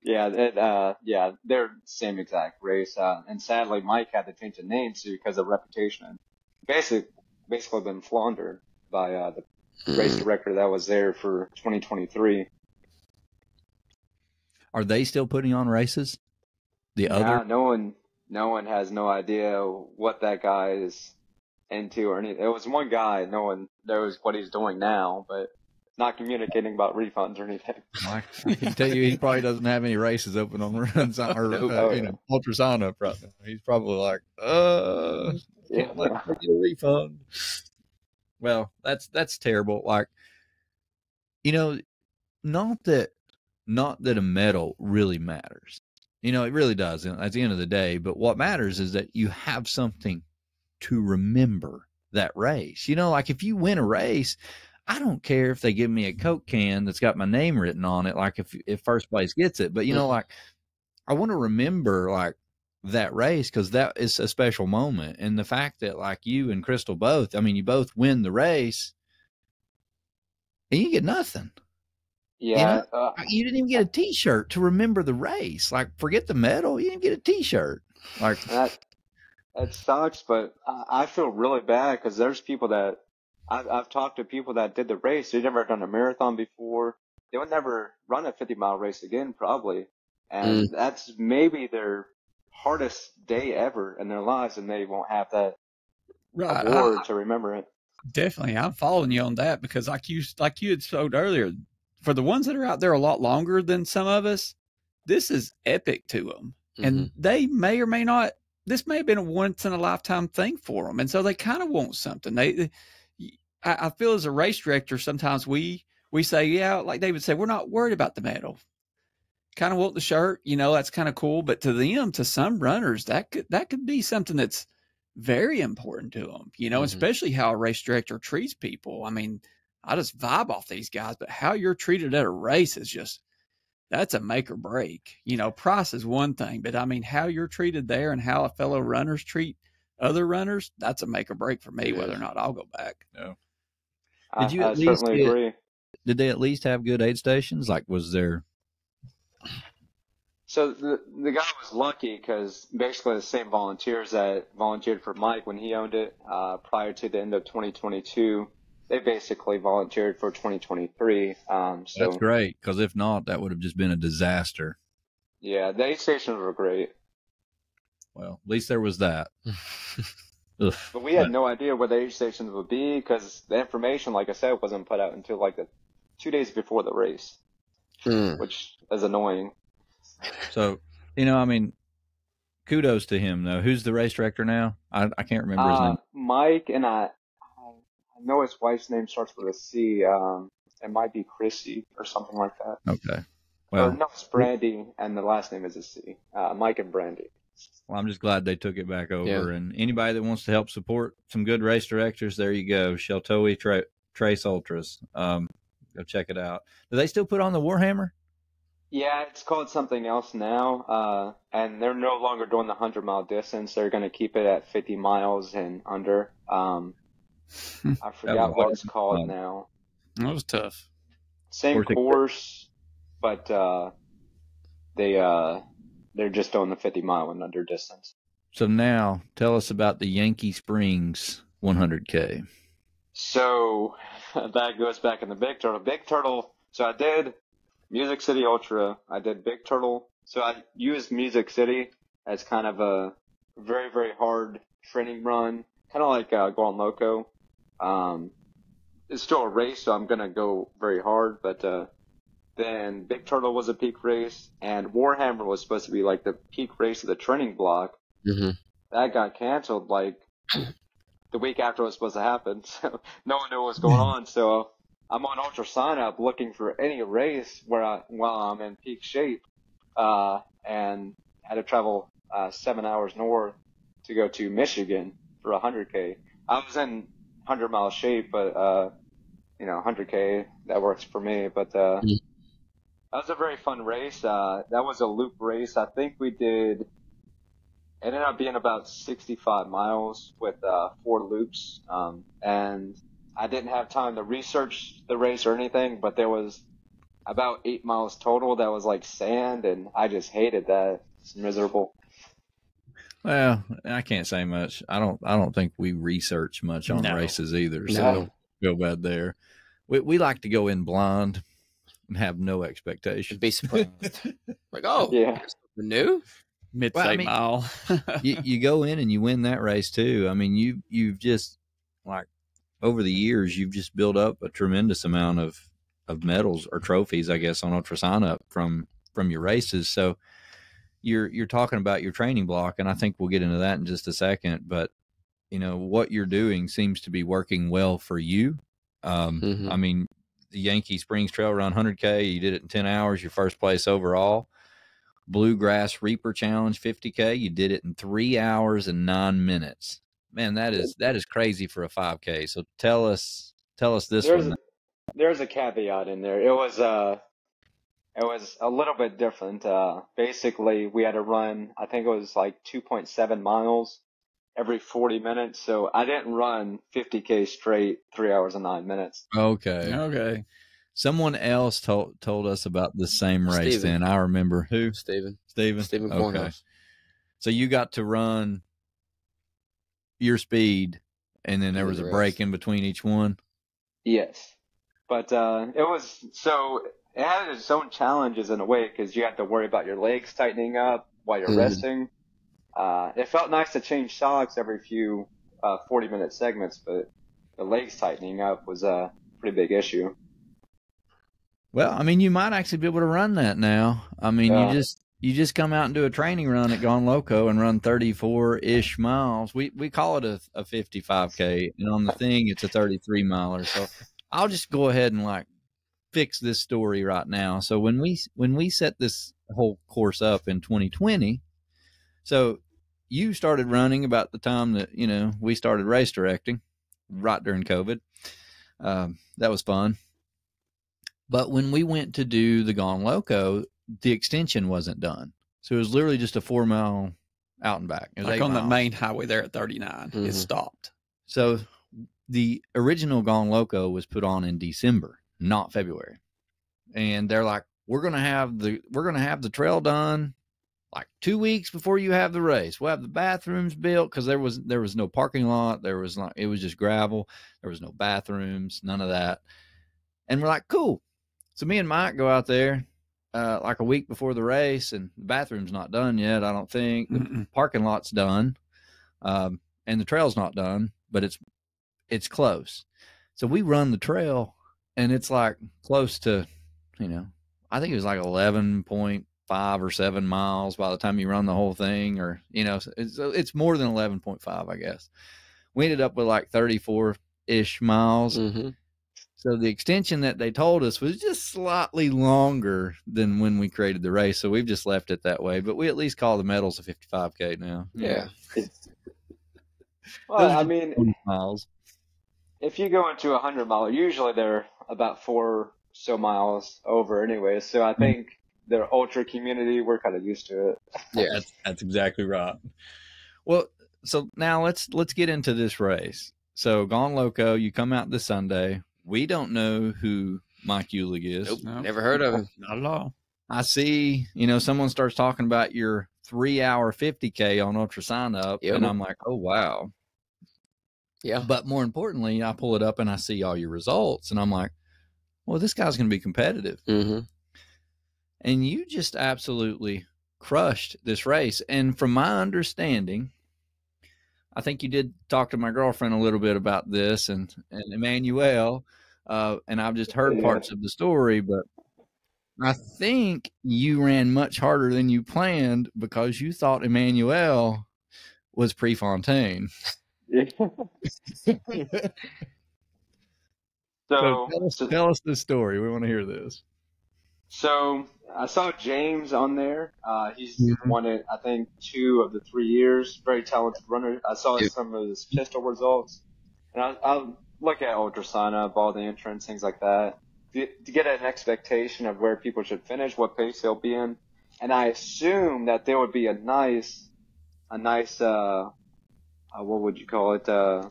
Yeah, they're same exact race. And sadly, Mike had to change the name too because of reputation. Basically been floundered by the race director that was there for 2023. Are they still putting on races? No one has no idea what that guy is into or anything. It was one guy. No one knows what he's doing now, but not communicating about refunds or anything. I can tell you, he probably doesn't have any races open on runs ultrasound up right now. He's probably like, can't let me get a refund. Well, that's terrible. Like, not that a medal really matters. It really does at the end of the day. But what matters is that you have something to remember that race. Like if you win a race, I don't care if they give me a Coke can that's got my name written on it, like if first place gets it. But, like I want to remember like that race because that is a special moment. And the fact that like you and Crystal both, you both win the race and you get nothing. Yeah. You didn't even get a T-shirt to remember the race. Like, forget the medal. You didn't get a T-shirt. Like that sucks, but I feel really bad because there's people that I've talked to people that did the race. They've never done a marathon before. They would never run a 50-mile race again, probably. And that's maybe their hardest day ever in their lives, and they won't have that award to remember it. Definitely. I'm following you on that because like you had spoke earlier, for the ones that are out there a lot longer than some of us, this is epic to them. Mm-hmm. And they may or may not, this may have been a once in a lifetime thing for them. And so they kind of want something. I feel as a race director, sometimes we say, like David said, we're not worried about the medal. kind of want the shirt, you know, that's kind of cool. But to them, to some runners, that could be something that's very important to them, you know, especially how a race director treats people. I mean, I just vibe off these guys, but how you're treated at a race is just, that's a make or break. You know, price is one thing, but I mean, how you're treated there and how fellow runners treat other runners, that's a make or break for me, whether or not I'll go back. No. Did you at least certainly agree. Did they at least have good aid stations? Like, was there? So the guy was lucky because basically the same volunteers that volunteered for Mike when he owned it prior to the end of 2022, they basically volunteered for 2023. So that's great, because if not, that would have just been a disaster. Yeah, the aid stations were great. Well, at least there was that. But we had no idea where the aid stations would be because the information, like I said, wasn't put out until like the 2 days before the race, which is annoying. So, you know, I mean, kudos to him, though. Who's the race director now? I can't remember his name. Mike, and I know his wife's name starts with a C. It might be Chrissy or something like that. Okay. Well, no, it's Brandy, and the last name is a C. Mike and Brandy. Well, I'm just glad they took it back over. Yeah. And anybody that wants to help support some good race directors, there you go. Sheltoe Trace Ultras. Go check it out. Do they still put on the Warhammer? Yeah, it's called something else now. And they're no longer doing the 100-mile distance. They're going to keep it at 50 miles and under. I forgot what it's called now. That was tough. Same course, but they're just doing the 50-mile and under distance. So now, tell us about the Yankee Springs 100K. So that goes back in the Big Turtle. Big Turtle, so I did Music City Ultra. I did Big Turtle. So I used Music City as kind of a very, very hard training run, kind of like Gone Loco. It's still a race, so I'm going to go very hard, but then Big Turtle was a peak race, and Warhammer was supposed to be like the peak race of the training block. That got canceled like the week after it was supposed to happen, so no one knew what was going on. So I'm on Ultra Sign Up looking for any race while I'm in peak shape, and had to travel 7 hours north to go to Michigan for 100K. I was in 100-mile shape, but 100K, that works for me. But that was a very fun race. That was a loop race. I think it ended up being about 65 miles with 4 loops. And I didn't have time to research the race or anything, but there was about 8 miles total that was like sand, and I just hated that. It's miserable. Well, I can't say much. I don't think we research much on races either, so don't go bad there. We like to go in blind and have no expectation. Be surprised. Like, oh, yeah, new mile. you go in and you win that race too. I mean, you've just, like, over the years, you've just built up a tremendous amount of medals or trophies, I guess, on Ultra Sign Up from your races. So you're talking about your training block, and I think we'll get into that in just a second. But you know what you're doing seems to be working well for you. I mean, the Yankee Springs Trail Run 100K, you did it in 10 hours, your first place overall. Bluegrass Reaper Challenge 50K, you did it in 3 hours and 9 minutes. Man, that is crazy for a 5K. So tell us this one. There's a caveat in there. It was a little bit different. Basically, we had to run, I think it was like 2.7 miles every 40 minutes. So I didn't run 50K straight 3 hours and 9 minutes. Okay. Someone else told us about the same race. Then I remember who? Steven Okay. Cornhouse. So you got to run your speed, and then there was a break in between each one. Yes, but it had its own challenges in a way because you had to worry about your legs tightening up while you're resting. It felt nice to change socks every few 40-minute segments, but the legs tightening up was a pretty big issue. Well, I mean, you might actually be able to run that now. I mean, you just come out and do a training run at Gone Loco and run 34-ish miles. We call it a 55K, and on the thing, it's a 33 miler. So I'll just go ahead and fix this story right now. So when we set this whole course up in 2020, so you started running about the time that, you know, we started race directing, right during COVID. That was fun. But when we went to do the Gone Loco, the extension wasn't done. So it was literally just a 4 mile out and back. It was like 8 on miles. the main highway there at 39. It stopped. So the original Gone Loco was put on in December, not February. And they're like, we're gonna have the trail done like 2 weeks before you have the race. We'll have the bathrooms built, because there was no parking lot. It was just gravel. There was no bathrooms, none of that. And we're like, cool. So me and Mike go out there like a week before the race, and the bathroom's not done yet, I don't think. The parking lot's done, and the trail's not done, but it's close. So we run the trail, and it's like close to, you know, I think it was like 11.5 or 7 miles by the time you run the whole thing, or, you know, it's more than 11.5, I guess. We ended up with like 34-ish miles. So the extension that they told us was just slightly longer than when we created the race. So we've just left it that way. But we at least call the medals a 55K now. Yeah. Well, I mean, 20 miles. if you go into 100-mile, usually they're about 4 so miles over anyway. So I think the ultra community, we're kind of used to it. Yeah. That's exactly right. Well, so now let's get into this race. So Gone Loco, you come out this Sunday. We don't know who Mike Uhlig is. Nope. No. Never heard of him. Not at all. I see, you know, someone starts talking about your 3-hour 50K on Ultra Sign Up, Yep. and I'm like, oh, wow. Yeah. But more importantly, I pull it up and I see all your results, and I'm like, well, this guy's going to be competitive. And you just absolutely crushed this race. And from my understanding, I think you did talk to my girlfriend a little bit about this, and Emmanuel, and I've just heard parts of the story, but I think you ran much harder than you planned because you thought Emmanuel was Prefontaine. Yeah. So tell us this story. We want to hear this. So I saw James on there. He's won it, I think, 2 of the 3 years. Very talented runner. I saw some of his pistol results. And I'll look at ultra sign up, all the entrance, things like that, to get an expectation of where people should finish, what pace they'll be in. And I assume that there would be a nice, what would you call it? A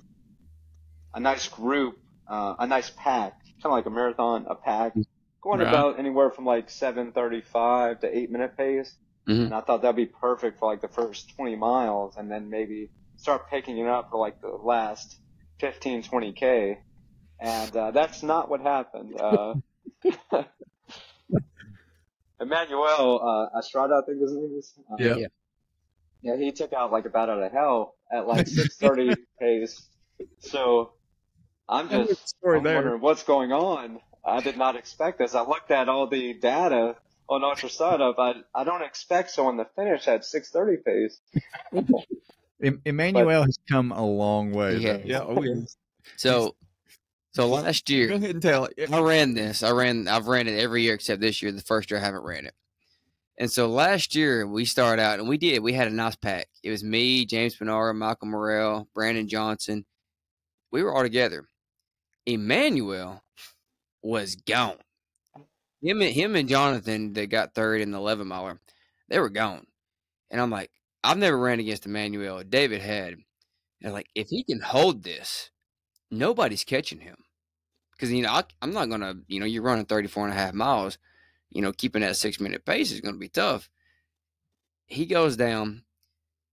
nice group, a nice pack, kind of like a marathon, a pack. Going about anywhere from like 7:35 to 8-minute pace. And I thought that'd be perfect for like the first 20 miles, and then maybe start picking it up for like the last 15, 20K. And that's not what happened. Emmanuel Estrada, I think his name is. Yeah, he took out like a bat out of hell at like 6:30 pace. So I'm wondering what's going on. I did not expect this. I looked at all the data on Ultra Startup. I don't expect someone to finish at 6:30 pace. Emmanuel has come a long way. Yeah. Oh, yes. So last year, Go ahead and tell it. I ran this. I've ran it every year except this year. The first year I haven't ran it. And so last year we started out, and we had a nice pack. It was me, James Pinara, Michael Morrell, Brandon Johnson. We were all together. Emmanuel was gone. Him and Jonathan that got third in the 11 miler, they were gone. And I'm like, I've never ran against Emmanuel. David had. And like, if he can hold this, nobody's catching him. Because, you know, I'm not going to, you know, you're running 34.5 miles, you know, keeping that 6-minute pace is going to be tough. He goes down,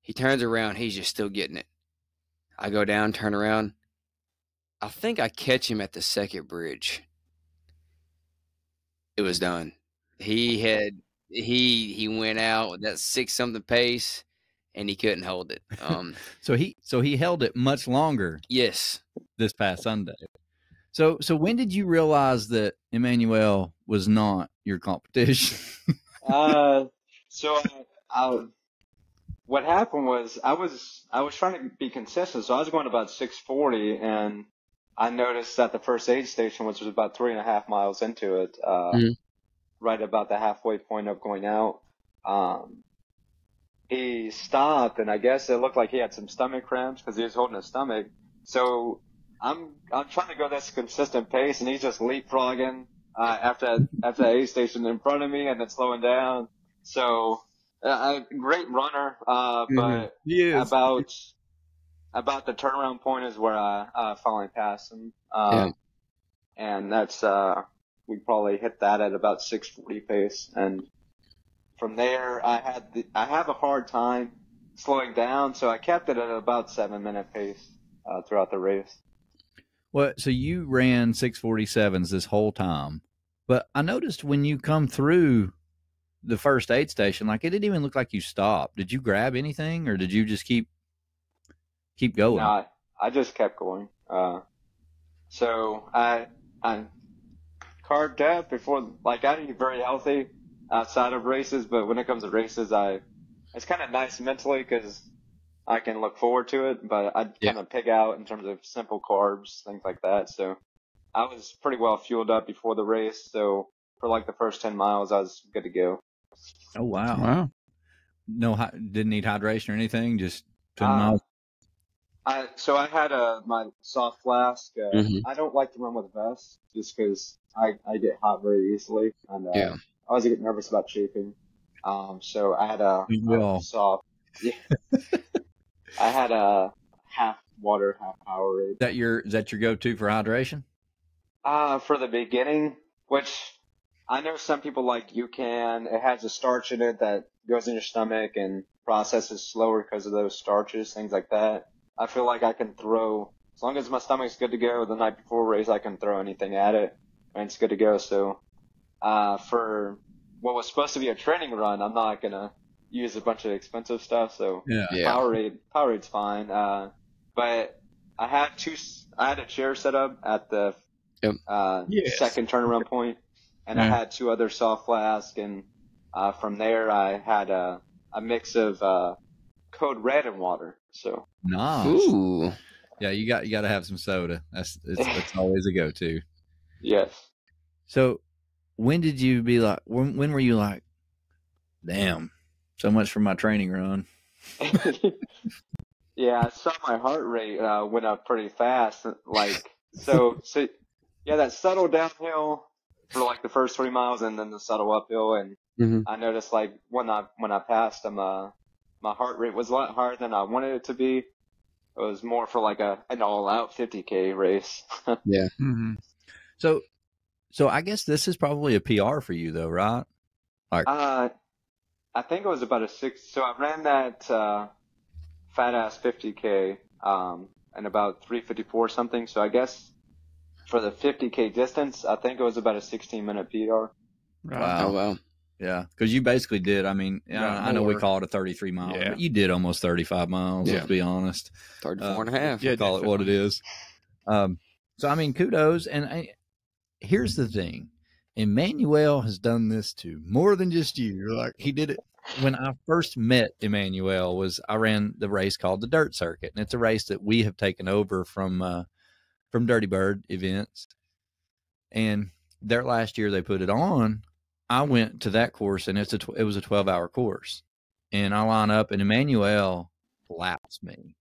he turns around, he's just still getting it. I go down, turn around. I think I catch him at the second bridge. It was done. He went out with that 6-something pace, and he couldn't hold it. So he held it much longer. Yes. This past Sunday. So when did you realize that Emmanuel was not your competition? What happened was I was trying to be consistent, so I was going about 6:40, and I noticed at the first aid station, which was about 3.5 miles into it, Mhm. right about the halfway point of going out, he stopped, and I guess it looked like he had some stomach cramps because he was holding his stomach. So I'm trying to go this consistent pace, and he's just leapfrogging after the aid station in front of me, and then slowing down. So a great runner, but He is. about the turnaround point is where I finally passed him. Yeah. And that's we probably hit that at about 6:40 pace, and from there I have a hard time slowing down, so I kept it at about 7-minute pace throughout the race. Well, so you ran 6:47s this whole time, but I noticed when you come through the first aid station, like it didn't even look like you stopped. Did you grab anything, or did you just keep going? No, I just kept going. So I carved up before, like I eat very healthy outside of races, but when it comes to races, it's kind of nice mentally because I can look forward to it, but I kind of pig out in terms of simple carbs, things like that. So I was pretty well fueled up before the race. So for like the first 10 miles, I was good to go. Oh wow! Wow. No, didn't need hydration or anything. Just 10 Uh, miles. So I had my soft flask. Mhm. I don't like to run with a vest just because I get hot very easily, and Yeah. I always get nervous about chafing. So I had a Yeah. soft. Yeah. I had a half water, half Powerade. Is that your go-to for hydration? For the beginning, which I know some people like UCAN. It has a starch in it that goes in your stomach and processes slower because of those starches, things like that. I feel like I can throw, as long as my stomach's good to go the night before race, I can throw anything at it and it's good to go. So, for what was supposed to be a training run, I'm not going to use a bunch of expensive stuff. So Yeah. Powerade's fine. But I had a chair set up at the, Yes. second turnaround point, and I had 2 other soft flasks, and, from there I had a mix of, Code Red and water. So Nice. Ooh. Yeah, you got to have some soda. It's always a go-to. yes. So, when did you be like? When were you like, damn, so much for my training run? Yeah, I saw my heart rate went up pretty fast. Like so yeah, that subtle downhill for like the first 3 miles, and then the subtle uphill. And Mhm. I noticed like when I passed them, my heart rate was a lot higher than I wanted it to be. It was more for like an all-out 50K race. Yeah. Mm-hmm. So I guess this is probably a PR for you, though, right? Like, I think it was about a 6. So I ran that fat ass 50K in about 3:54 something. So I guess for the 50K distance, I think it was about a 16-minute PR. Wow. Oh wow. Yeah, because you basically did. I mean, Yeah, I know we more. call it a 33 mile, Yeah. but you did almost 35 miles. Yeah. Let's be honest. 34 and a half. Yeah. Call it what it is. So I mean, kudos. And here's the thing: Emmanuel has done this to more than just you. Like he did it when I first met Emmanuel. I ran the race called the Dirt Circuit, and it's a race that we have taken over from Dirty Bird events. And their last year they put it on. I went to that course, and it was a 12-hour course, and I line up, and Emmanuel laps me.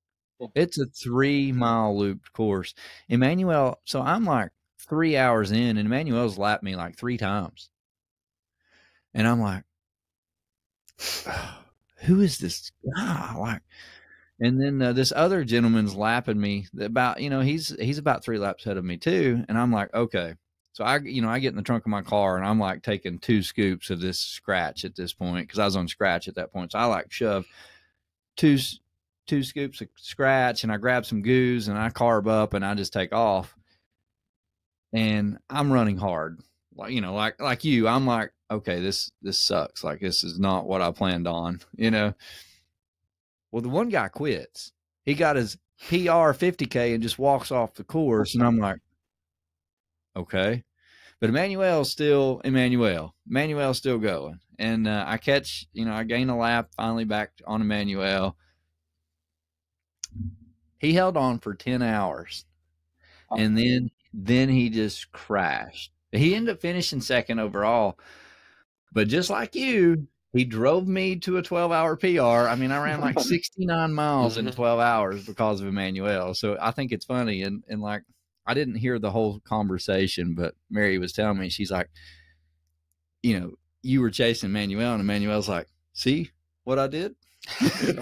It's a 3-mile looped course. Emmanuel, so I'm like 3 hours in, and Emmanuel's lapped me like 3 times. And I'm like, who is this guy? Like, and then this other gentleman's lapping me about, he's about 3 laps ahead of me too. And I'm like, okay. So I get in the trunk of my car, and I'm like taking 2 scoops of this scratch at this point, because I was on scratch at that point. So I like shove two scoops of scratch, and I grab some goos, and I carb up, and I just take off. And I'm running hard, like you. I'm like, okay, this sucks. Like, this is not what I planned on, Well, the one guy quits. He got his PR 50K and just walks off the course, and I'm like, okay. But Emmanuel's still Emmanuel. Emmanuel's still going. And I gain a lap finally back on Emmanuel. He held on for 10 hours. and then he just crashed. He ended up finishing second overall, but just like you, he drove me to a 12-hour PR. I mean, I ran like 69 miles in 12 hours because of Emmanuel. So I think it's funny. And like, I didn't hear the whole conversation, but Mary was telling me, she's like, you know, you were chasing Emmanuel, and Emmanuel's like, see what I did? He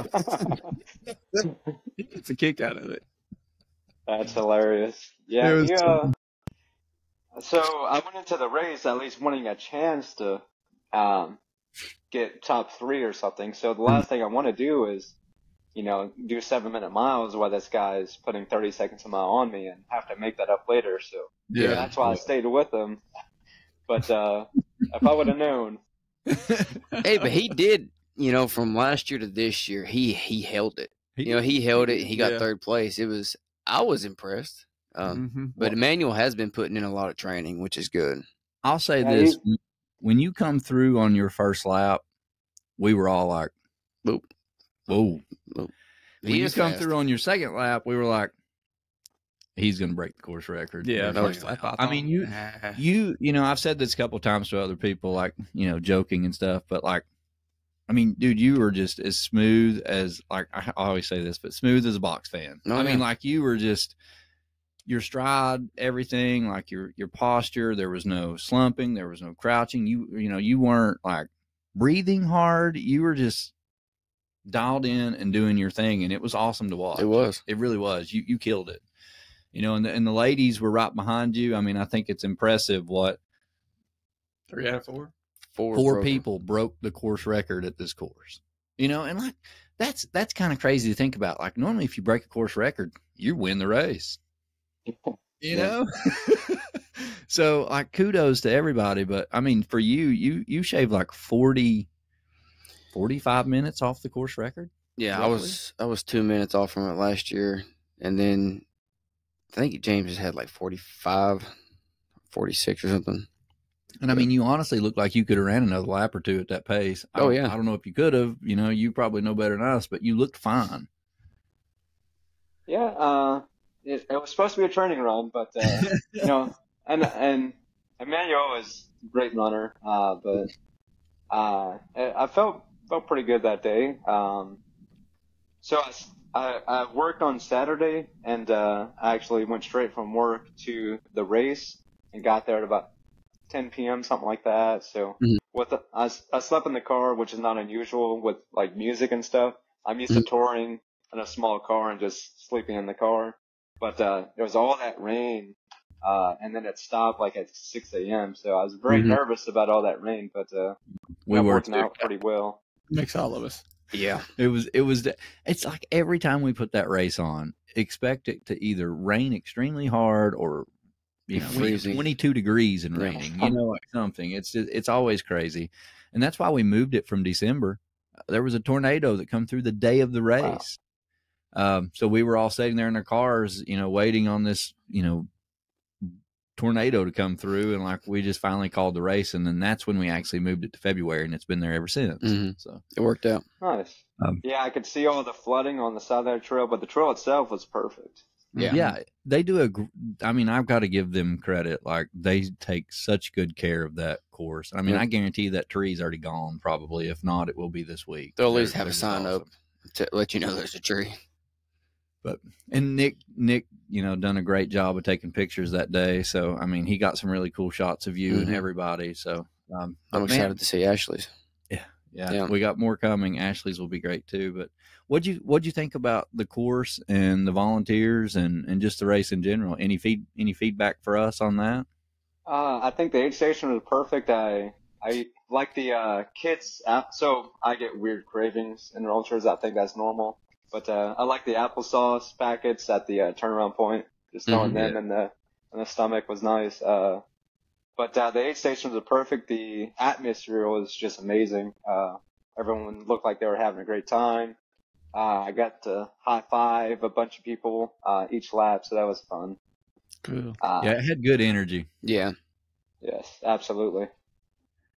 gets a kick out of it. That's hilarious. Yeah, It was so I went into the race at least wanting a chance to get top 3 or something. So the last thing I want to do is, do 7-minute miles while this guy's putting 30 seconds a mile on me and have to make that up later. So that's why I stayed with him. But if I would have known. Hey, but he did, from last year to this year, he held it. He held it. He got third place. I was impressed. But Emmanuel has been putting in a lot of training, which is good. I'll say this. When you come through on your first lap, we were all like, Boop. whoa. Boop. When you come through on your second lap, we were like, he's going to break the course record. Yeah. First lap. I mean, you I've said this a couple of times to other people, like, joking and stuff, but like, I mean, dude, you were just as smooth as, like, I always say this, but smooth as a box fan. I mean, like, you were just, your stride, everything, like your posture, there was no slumping, there was no crouching. You weren't like breathing hard. You were just dialed in and doing your thing, and it was awesome to watch. It was. It really was. You killed it. And the ladies were right behind you. I mean, I think it's impressive what 3 out of 4. Four people broke the course record at this course. And like that's kind of crazy to think about. Like, normally if you break a course record, you win the race. So like, kudos to everybody, but I mean, for you shaved like 45 minutes off the course record. Yeah, roughly? I was 2 minutes off from it last year, and then I think James has had like 45, 46 or something. And I mean, you honestly looked like you could have ran another lap or two at that pace. I don't know if you could have. You probably know better than us, but you looked fine. Yeah, it was supposed to be a training run, but and Emmanuel is a great runner, but I felt pretty good that day. So I worked on Saturday, and I actually went straight from work to the race and got there at about 10 p.m., something like that. So I slept in the car, which is not unusual with like music and stuff. I'm used to touring in a small car and just sleeping in the car. But there was all that rain, and then it stopped like at 6 a.m. So I was very nervous about all that rain, but we worked out pretty well. Makes all of us. Yeah, it's like every time we put that race on, expect it to either rain extremely hard or 22 degrees and raining. Like something. It's always crazy, and that's why we moved it from December. There was a tornado that come through the day of the race. Wow. So we were all sitting there in our cars, waiting on this, tornado to come through, and like we just finally called the race, and then that's when we actually moved it to February, and it's been there ever since. So it worked out. Nice. Yeah, I could see all the flooding on the side of that trail, but the trail itself was perfect. Yeah, they do I mean, I've got to give them credit. Like, they take such good care of that course. I mean, I guarantee that tree's already gone probably. If not, it will be this week. They'll at least have a sign up to let you know there's a tree. And Nick, done a great job of taking pictures that day. So, I mean, he got some really cool shots of you and everybody. So, I'm excited to see Ashley's. Yeah. We got more coming. Ashley's will be great too. But what'd you think about the course and the volunteers and just the race in general? Any feedback for us on that? I think the aid station was perfect. I like the kids app. So I get weird cravings in ultras. I think that's normal. But I like the applesauce packets at the turnaround point. Just throwing them in the stomach was nice. But the aid stations are perfect. The atmosphere was just amazing. Everyone looked like they were having a great time. I got to high five a bunch of people each lap, so that was fun. Cool. It had good energy. Yeah. Yes, absolutely.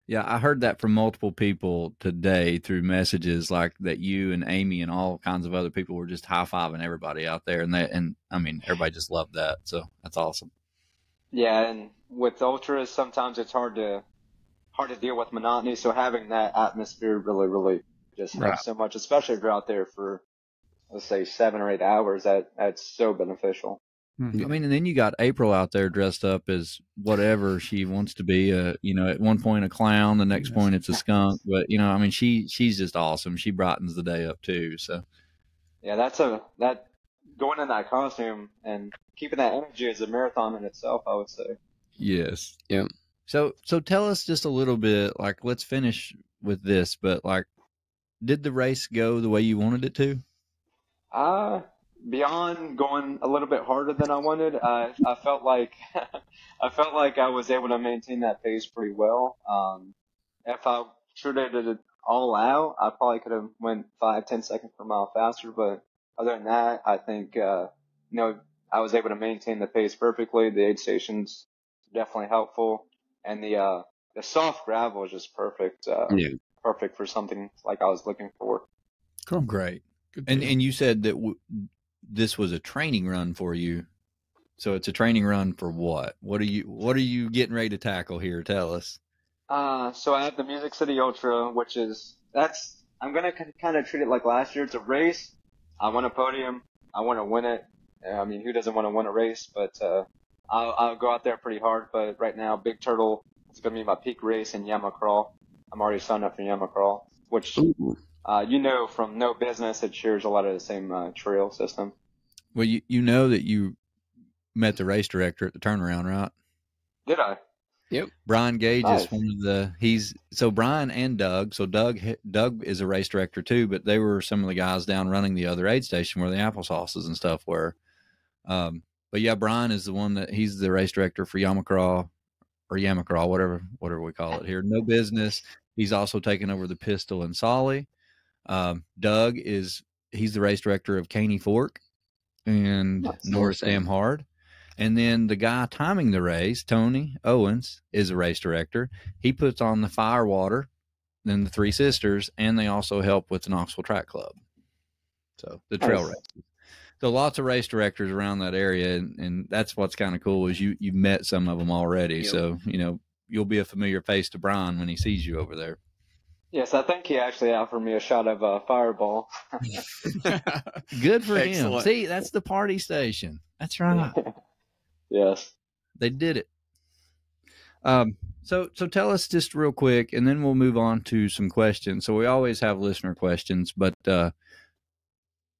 Yeah, I heard that from multiple people today through messages like that. You and Amy and all kinds of other people were just high fiving everybody out there, and I mean everybody just loved that. So that's awesome. Yeah, and with ultras, sometimes it's hard to deal with monotony. So having that atmosphere really just Right. helps so much, especially if you're out there for, let's say, 7 or 8 hours. That's so beneficial. Mhm. I mean, and then you got April out there dressed up as whatever she wants to be. You know, at one point a clown, the next Yes. point it's a skunk. But you know, I mean, she's just awesome. She brightens the day up too. So Yeah, that going in that costume and keeping that energy is a marathon in itself, I would say. yes, Yep. So tell us just a little bit. Like, let's finish with this. But like, did the race go the way you wanted it to? Beyond going a little bit harder than I wanted, I felt like I felt like I was able to maintain that pace pretty well. If I treated it all out, I probably could have went 5, 10 seconds per mile faster. But other than that, I think I was able to maintain the pace perfectly. The aid stations definitely helpful, and the soft gravel is just perfect. Yeah. Perfect for something like I was looking for. Cool. Great. Good And deal. and you said that this was a training run for you. So it's a training run for what? What are you getting ready to tackle here? Tell us. So I have the Music City Ultra, I'm gonna kind of treat it like last year. It's a race. I want a podium. I want to win it. I mean, who doesn't want to win a race? But I'll go out there pretty hard. But right now, Big Turtle is gonna be my peak race in Yama Crawl. I'm already signed up for Yama Crawl, which Ooh. from No Business, it shares a lot of the same trail system. Well, you know that you met the race director at the turnaround, right? Did I? Yep. Brian Gage Nice. is one of the Brian and Doug. So Doug is a race director too, but they were some of the guys down running the other aid station where the applesauces and stuff were. But yeah, Brian is the one he's the race director for Yamacraw or Yamacraw, whatever we call it here. No Business. He's also taken over the Pistol and Solly. Doug he's the race director of Caney Fork and Nice. North Dam Hard. And then the guy timing the race, Tony Owens, is a race director. He puts on the Firewater, then the Three Sisters, and they also help with the Knoxville Track Club. So the trail Nice. races. So lots of race directors around that area, and that's what's kind of cool is you've met some of them already. Yep. So, you'll be a familiar face to Brian when he sees you over there. Yes, I think he actually offered me a shot of Fireball. Good for him. Excellent. See, that's the party station. That's right. Yes. They did it. So tell us just real quick, and then we'll move on to some questions. So we always have listener questions, but tell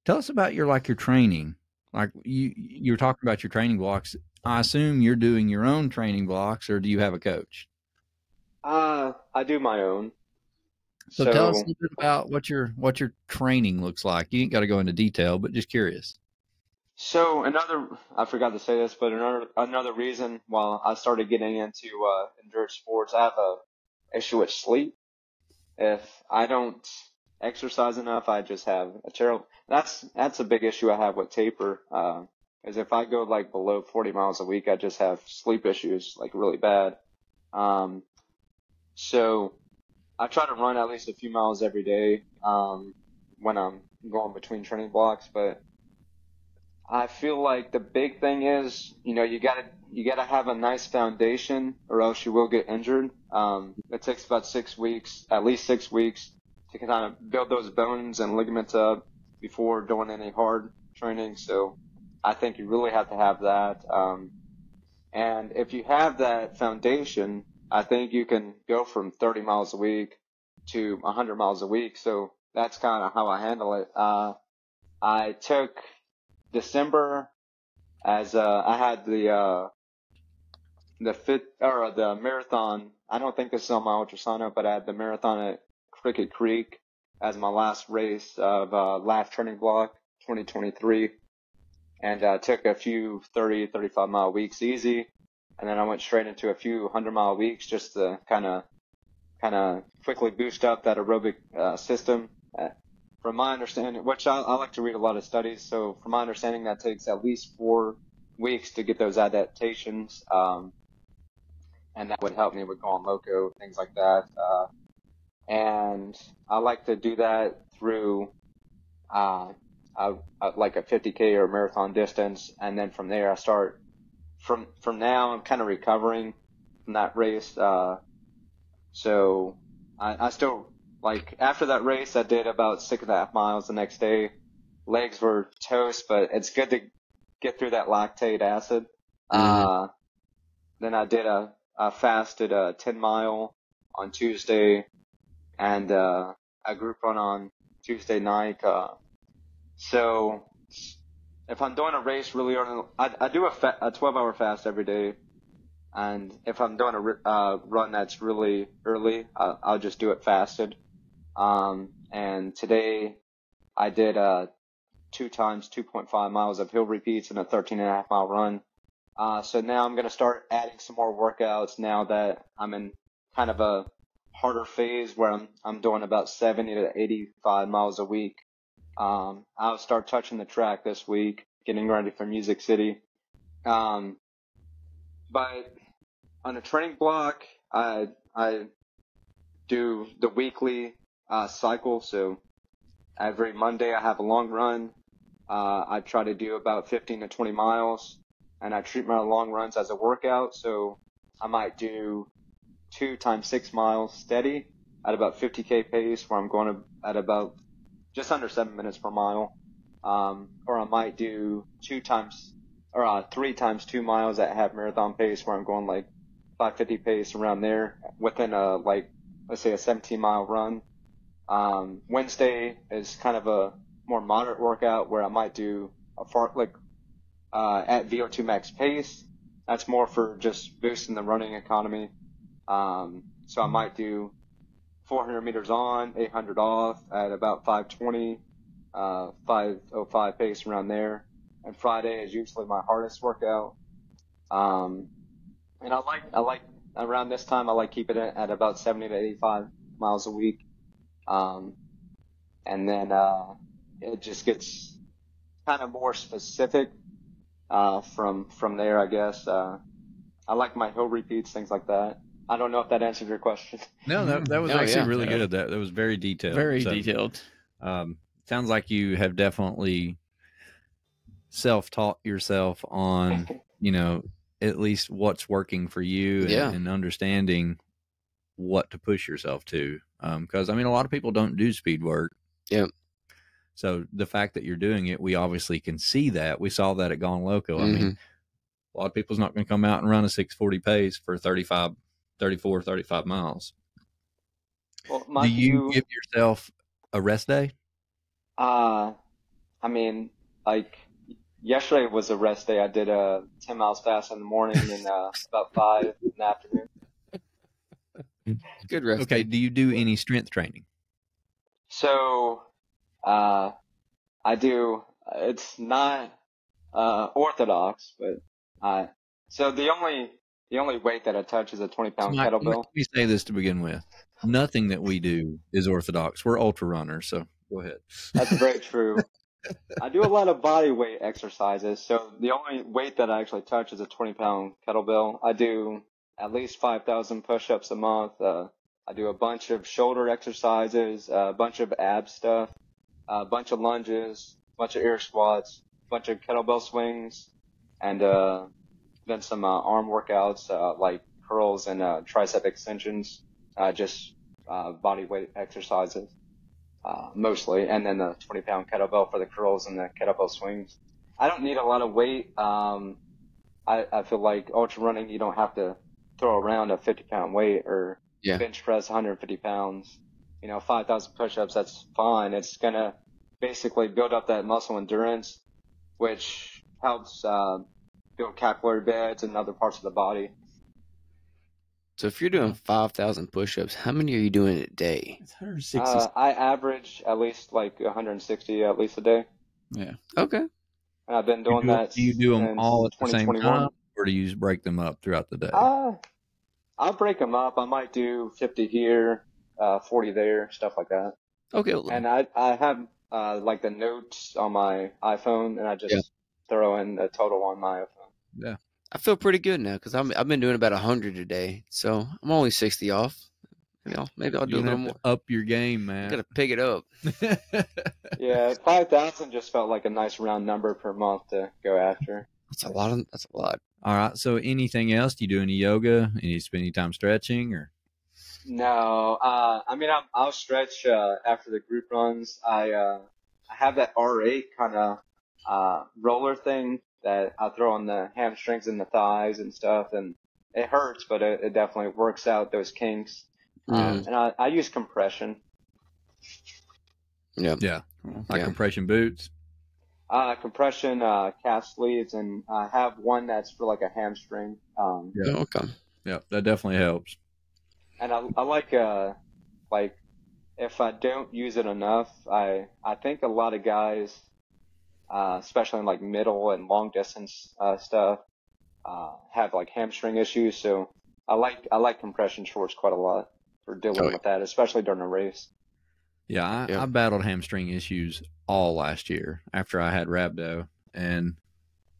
us about your training. Like you're talking about your training blocks. I assume you're doing your own training blocks, or do you have a coach? I do my own. So tell us a little bit about what your training looks like. You ain't got to go into detail, but just curious. So I forgot to say this, but another reason why I started getting into endurance sports, I have a issue with sleep. If I don't exercise enough, I just have a terrible. That's a big issue I have with taper. Is if I go below 40 miles a week, I just have sleep issues really bad. So I try to run at least a few miles every day when I'm going between training blocks, but I feel like the big thing is, you gotta have a nice foundation or else you will get injured. It takes about 6 weeks, at least 6 weeks to kind of build those bones and ligaments up before doing any hard training. So I think you really have to have that. And if you have that foundation, I think you can go from 30 miles a week to 100 miles a week. So that's kind of how I handle it. I took December as I had the marathon. I don't think this is on my ultra sign up, but I had the marathon at Cricket Creek as my last race of last training block 2023, and took a few 35 mile weeks easy, and then I went straight into a few 100-mile weeks just to kind of quickly boost up that aerobic system. From my understanding, which I like to read a lot of studies, so from my understanding, that takes at least 4 weeks to get those adaptations. and that would help me with Gone Loco, things like that. And I like to do that through like a 50K or marathon distance, and then from there I start. From now, I'm kind of recovering from that race. So I still, like, after that race, I did about 6.5 miles the next day. Legs were toast, but it's good to get through that lactate acid. Then I fasted a 10 mile on Tuesday, and a group run on Tuesday night. So if I'm doing a race really early, I do a 12-hour fast every day. And if I'm doing a run that's really early, I'll just do it fasted. And today I did 2 times 2.5 miles of hill repeats and a 13.5 mile run. So now I'm going to start adding some more workouts now that I'm in kind of a harder phase where I'm doing about 70 to 85 miles a week. I'll start touching the track this week, getting ready for Music City. But on a training block, I do the weekly cycle. So every Monday I have a long run. I try to do about 15 to 20 miles, and I treat my long runs as a workout. So I might do 2 times 6 miles steady at about 50K pace, where I'm going at about just under 7 minutes per mile. Or I might do 3 times 2 miles at half marathon pace, where I'm going like 550 pace around there within let's say a 17-mile run. Wednesday is kind of a more moderate workout where I might do at VO2 max pace. That's more for just boosting the running economy. So I might do 400 meters on, 800 off at about 520, 505 pace around there. And Friday is usually my hardest workout. And I like around this time, I like keeping it at about 70 to 85 miles a week. And then, it just gets kind of more specific, from there, I guess. I like my hill repeats, things like that. I don't know if that answered your question. No, that was Oh, actually yeah. really good. That was very detailed. Very So, detailed. sounds like you have definitely self-taught yourself on, at least what's working for you, and understanding what to push yourself to. Because a lot of people don't do speed work. Yep. So the fact that you're doing it, we obviously can see that. We saw that at Gone Loco. A lot of people's not going to come out and run a 640 pace for 34, 35 miles. Well, do you give yourself a rest day? Like yesterday was a rest day. I did a 10 miles fast in the morning and about 5 in the afternoon. Good rest. Okay. Do you do any strength training? So, I do. It's not orthodox, but so the only weight that I touch is a 20-pound kettlebell. Let me say this to begin with: nothing that we do is orthodox. We're ultra runners, so go ahead. That's very true. I do a lot of body weight exercises, so the only weight that I actually touch is a 20-pound kettlebell. I do at least 5,000 push-ups a month. I do a bunch of shoulder exercises, a bunch of ab stuff, a bunch of lunges, a bunch of air squats, a bunch of kettlebell swings, and then some arm workouts like curls and tricep extensions, just body weight exercises. Mostly, and then the 20-pound kettlebell for the curls and the kettlebell swings. I don't need a lot of weight. I feel like ultra running, you don't have to throw around a 50-pound weight or bench press 150 pounds. 5,000 push-ups, that's fine. It's going to basically build up that muscle endurance, which helps build capillary beds and other parts of the body. So if you're doing 5,000 push-ups, how many are you doing a day? It's 160. I average at least like 160 at least a day. Yeah. Okay. And I've been doing that. Do you do them all at the same 2021. time, or do you break them up throughout the day? I'll break them up. I might do 50 here, 40 there, stuff like that. Okay. And I have like the notes on my iPhone, and I just throw in a total on my iPhone. Yeah. I feel pretty good now because I've been doing about 100 a day, so I'm only 60 off. You know, maybe I'll do a You're little gonna more. have to up your game, I man. gotta pick it up. Yeah, 5,000 just felt like a nice round number per month to go after. That's a lot. That's a lot. All right. So anything else? Do you do any yoga? Any spend any time stretching or? No, I mean, I'll stretch after the group runs. I have that R8 kind of roller thing that I throw on the hamstrings and the thighs and stuff, and it hurts, but it definitely works out those kinks. Mhm. And I use compression. Yeah. Yeah. Like Yeah. compression boots. Compression, calf sleeves, and I have one that's for like a hamstring. Yeah. Okay. Yeah. That definitely helps. And I like if I don't use it enough, I think a lot of guys, especially in like middle and long distance stuff, have like hamstring issues. So I like compression shorts quite a lot for dealing with that, especially during a race. Yeah. Yep. I battled hamstring issues all last year after I had rhabdo, and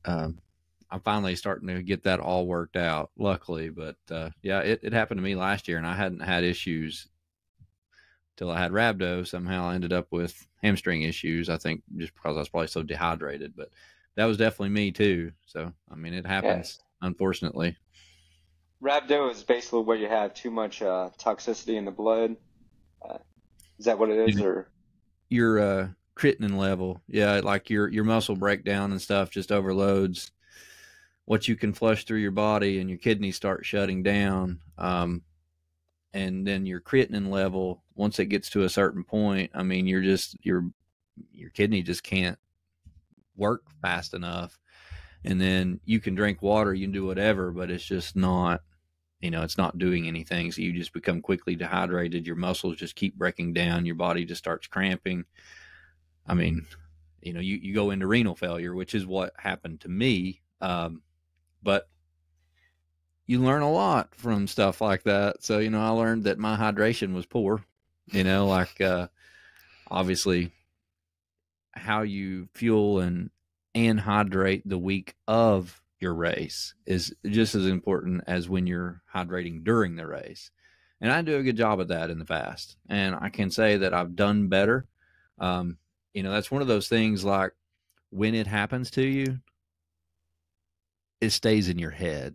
I'm finally starting to get that all worked out, luckily. But yeah, it happened to me last year, and I hadn't had issues till I had rhabdo. Somehow I ended up with hamstring issues, I think just because I was probably so dehydrated. But that was definitely me too. So, I mean, it happens, unfortunately. Rhabdo is basically where you have too much toxicity in the blood. Is that what it is, or? Your creatinine level, yeah, like your muscle breakdown and stuff just overloads what you can flush through your body, and your kidneys start shutting down. And then your creatinine level, once it gets to a certain point, I mean, your kidney just can't work fast enough. And then you can drink water, you can do whatever, but it's just not, it's not doing anything. So you just become quickly dehydrated. Your muscles just keep breaking down. Your body just starts cramping. I mean, you go into renal failure, which is what happened to me. But you learn a lot from stuff like that. So, I learned that my hydration was poor, obviously how you fuel and hydrate the week of your race is just as important as when you're hydrating during the race. And I do a good job of that in the past. And I can say that I've done better. That's one of those things, like when it happens to you, it stays in your head,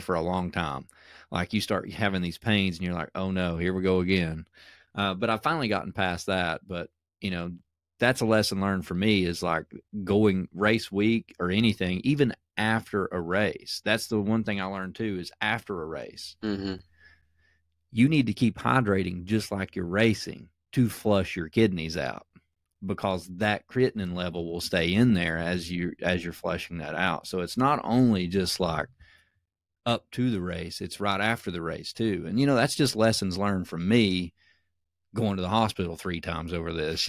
for a long time. Like you start having these pains and you're like, oh no, here we go again. But I've finally gotten past that. But, that's a lesson learned for me, is like going race week or anything, even after a race. That's the one thing I learned too, is after a race, you need to keep hydrating just like you're racing to flush your kidneys out, because that creatinine level will stay in there as you're flushing that out. So it's not only just like up to the race, it's right after the race too. And that's just lessons learned from me going to the hospital 3 times over this,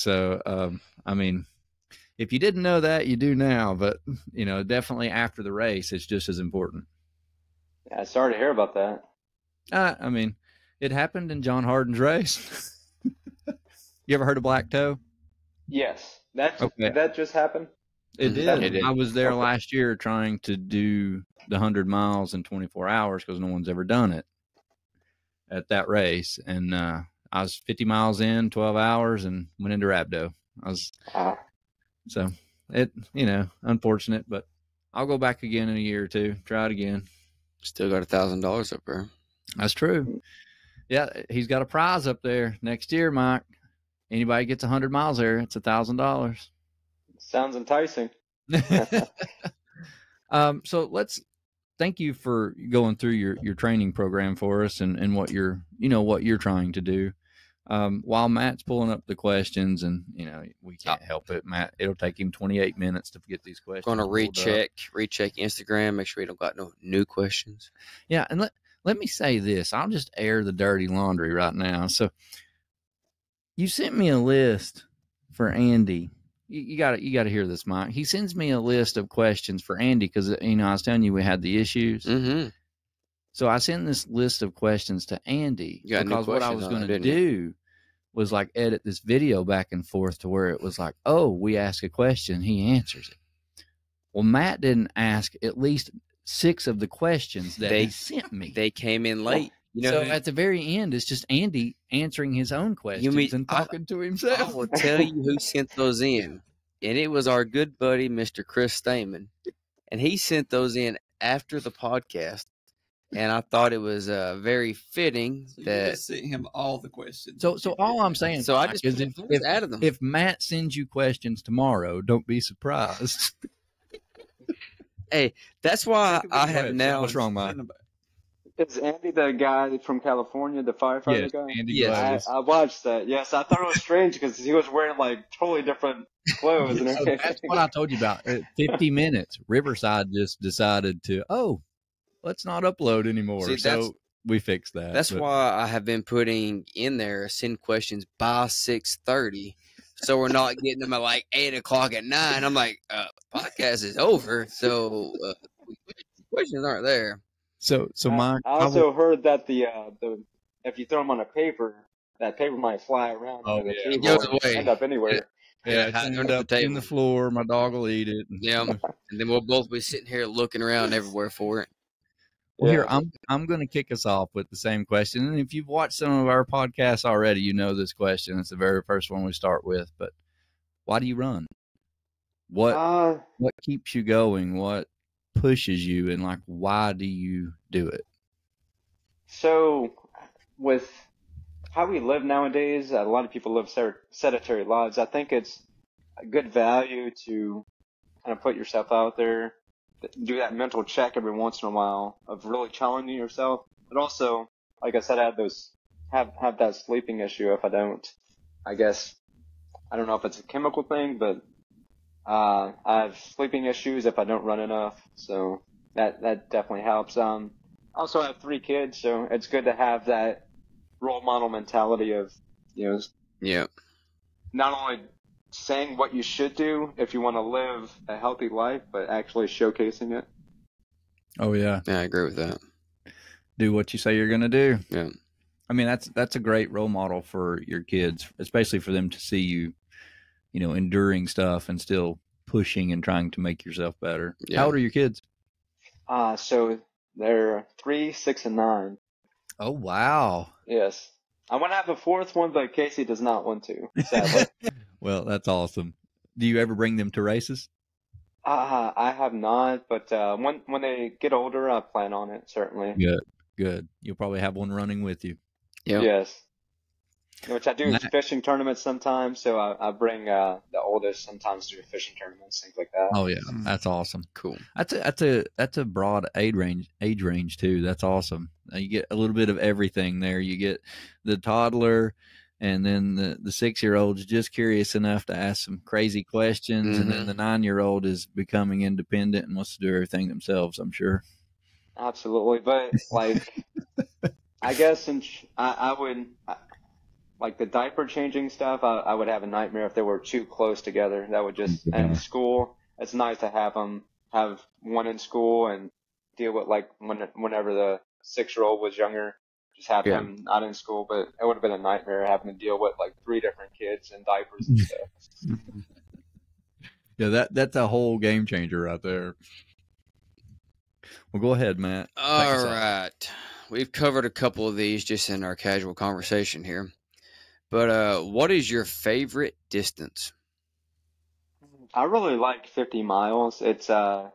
so I mean, if you didn't know that, you do now. But definitely after the race, it's just as important. Yeah, sorry to hear about that. I mean, it happened in John Harden's race. You ever heard of Black Toe? Yes, did Okay. that just happen? It did. It did. I was there Okay. last year trying to do the 100 miles in 24 hours because no one's ever done it at that race. And I was 50 miles in, 12 hours, and went into rhabdo. So it, unfortunate, but I'll go back again in a year or two, try it again. Still got $1,000 up there. That's true. Yeah, he's got a prize up there next year, Mike. Anybody gets 100 miles there, it's $1,000. Sounds enticing. So thank you for going through your training program for us and what you're trying to do. While Matt's pulling up the questions, and we can't help it, Matt, it'll take him 28 minutes to get these questions. Going to pulled up. recheck Instagram, make sure we don't got no new questions. Yeah, and let me say this. I'll just air the dirty laundry right now. So you sent me a list for Andy. You got to hear this, Mike. He sends me a list of questions for Andy because I was telling you we had the issues. Mm-hmm. So I sent this list of questions to Andy because what I was going to do was like edit this video back and forth to where it was like, oh, we ask a question, he answers it. Well, Matt didn't ask at least 6 of the questions that he sent me. They came in late. So at the very end, it's just Andy answering his own questions and talking to himself. I will tell you who sent those in, and it was our good buddy, Mr. Chris Stamen, and he sent those in after the podcast. And I thought it was very fitting that you just sent him all the questions. So all I'm saying, So I just is added them. if Matt sends you questions tomorrow, don't be surprised. Hey, that's why I have now. What's wrong, Mike? Is Andy the guy from California, the firefighter guy? Andy. Yes. I watched that. Yes, I thought it was strange because he was wearing like totally different clothes and So everything. that's what I told you about. At 50 minutes, Riverside just decided to, let's not upload anymore. See, so we fixed that. That's why I have been putting in there send questions by 6:30, so we're not getting them at like 8:00 at 9. I'm like, podcast is over, so questions aren't there. So Mike, I also heard that the if you throw them on a paper, that paper might fly around. Oh, under the yeah. It keyboard goes and away. end up anywhere. it's under ended the up table. in the floor. My dog will eat it. Yeah, and then we'll both be sitting here looking around everywhere for it. Well, Yeah. here I'm going to kick us off with the same question. And if you've watched some of our podcasts already, you know this question. It's the very first one we start with. But why do you run? What keeps you going? What pushes you? And like, why do you do it? So, with how we live nowadays, a lot of people live sedentary lives. I think it's a good value to kind of put yourself out there, do that mental check every once in a while of really challenging yourself. But also, like I said, I have that sleeping issue if I don't. I guess I don't know if it's a chemical thing, but I have sleeping issues if I don't run enough. So that definitely helps. Also, I have 3 kids, so it's good to have that role model mentality of, Yeah. not only saying what you should do if you want to live a healthy life, but actually showcasing it. Oh, yeah. Yeah, I agree with that. Do what you say you're going to do. Yeah. I mean, that's a great role model for your kids, especially for them to see you, enduring stuff and still pushing and trying to make yourself better. Yeah. How old are your kids? So they're 3, 6, and 9. Oh, wow. Yes. I want to have a 4th one, but Casey does not want to, sadly. Well, that's awesome. Do you ever bring them to races? I have not, but when they get older, I plan on it, certainly. Good. You'll probably have one running with you. Yeah. Yes. Which I do fishing tournaments sometimes, so I bring the oldest sometimes to fishing tournaments, things like that. Oh yeah, that's awesome. Cool. That's a broad age range too. That's awesome. You get a little bit of everything there. You get the toddler, and then the 6-year-old's just curious enough to ask some crazy questions, and then the 9-year-old is becoming independent and wants to do everything themselves. I'm sure. Absolutely, but like, I guess I would. Like the diaper changing stuff, I would have a nightmare if they were too close together. That would just end school. It's nice to have them have one in school and deal with like whenever the 6-year-old was younger, just have him not in school. But it would have been a nightmare having to deal with like 3 different kids and diapers and stuff. Yeah, that's a whole game changer right there. Well, go ahead, Matt. All right. We've covered a couple of these just in our casual conversation here. But what is your favorite distance? I really like 50 miles. It's I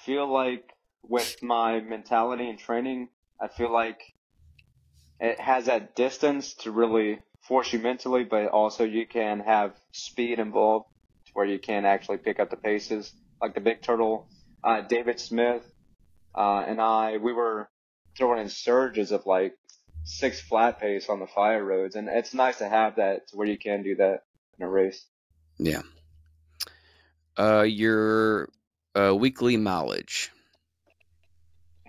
feel like with my mentality and training, I feel like it has that distance to really force you mentally, but also you can have speed involved where you can actually pick up the paces. Like the Big Turtle, David Smith and we were throwing in surges of like 6 flat pace on the fire roads, and it's nice to have that to where you can do that in a race. Yeah. Your weekly mileage.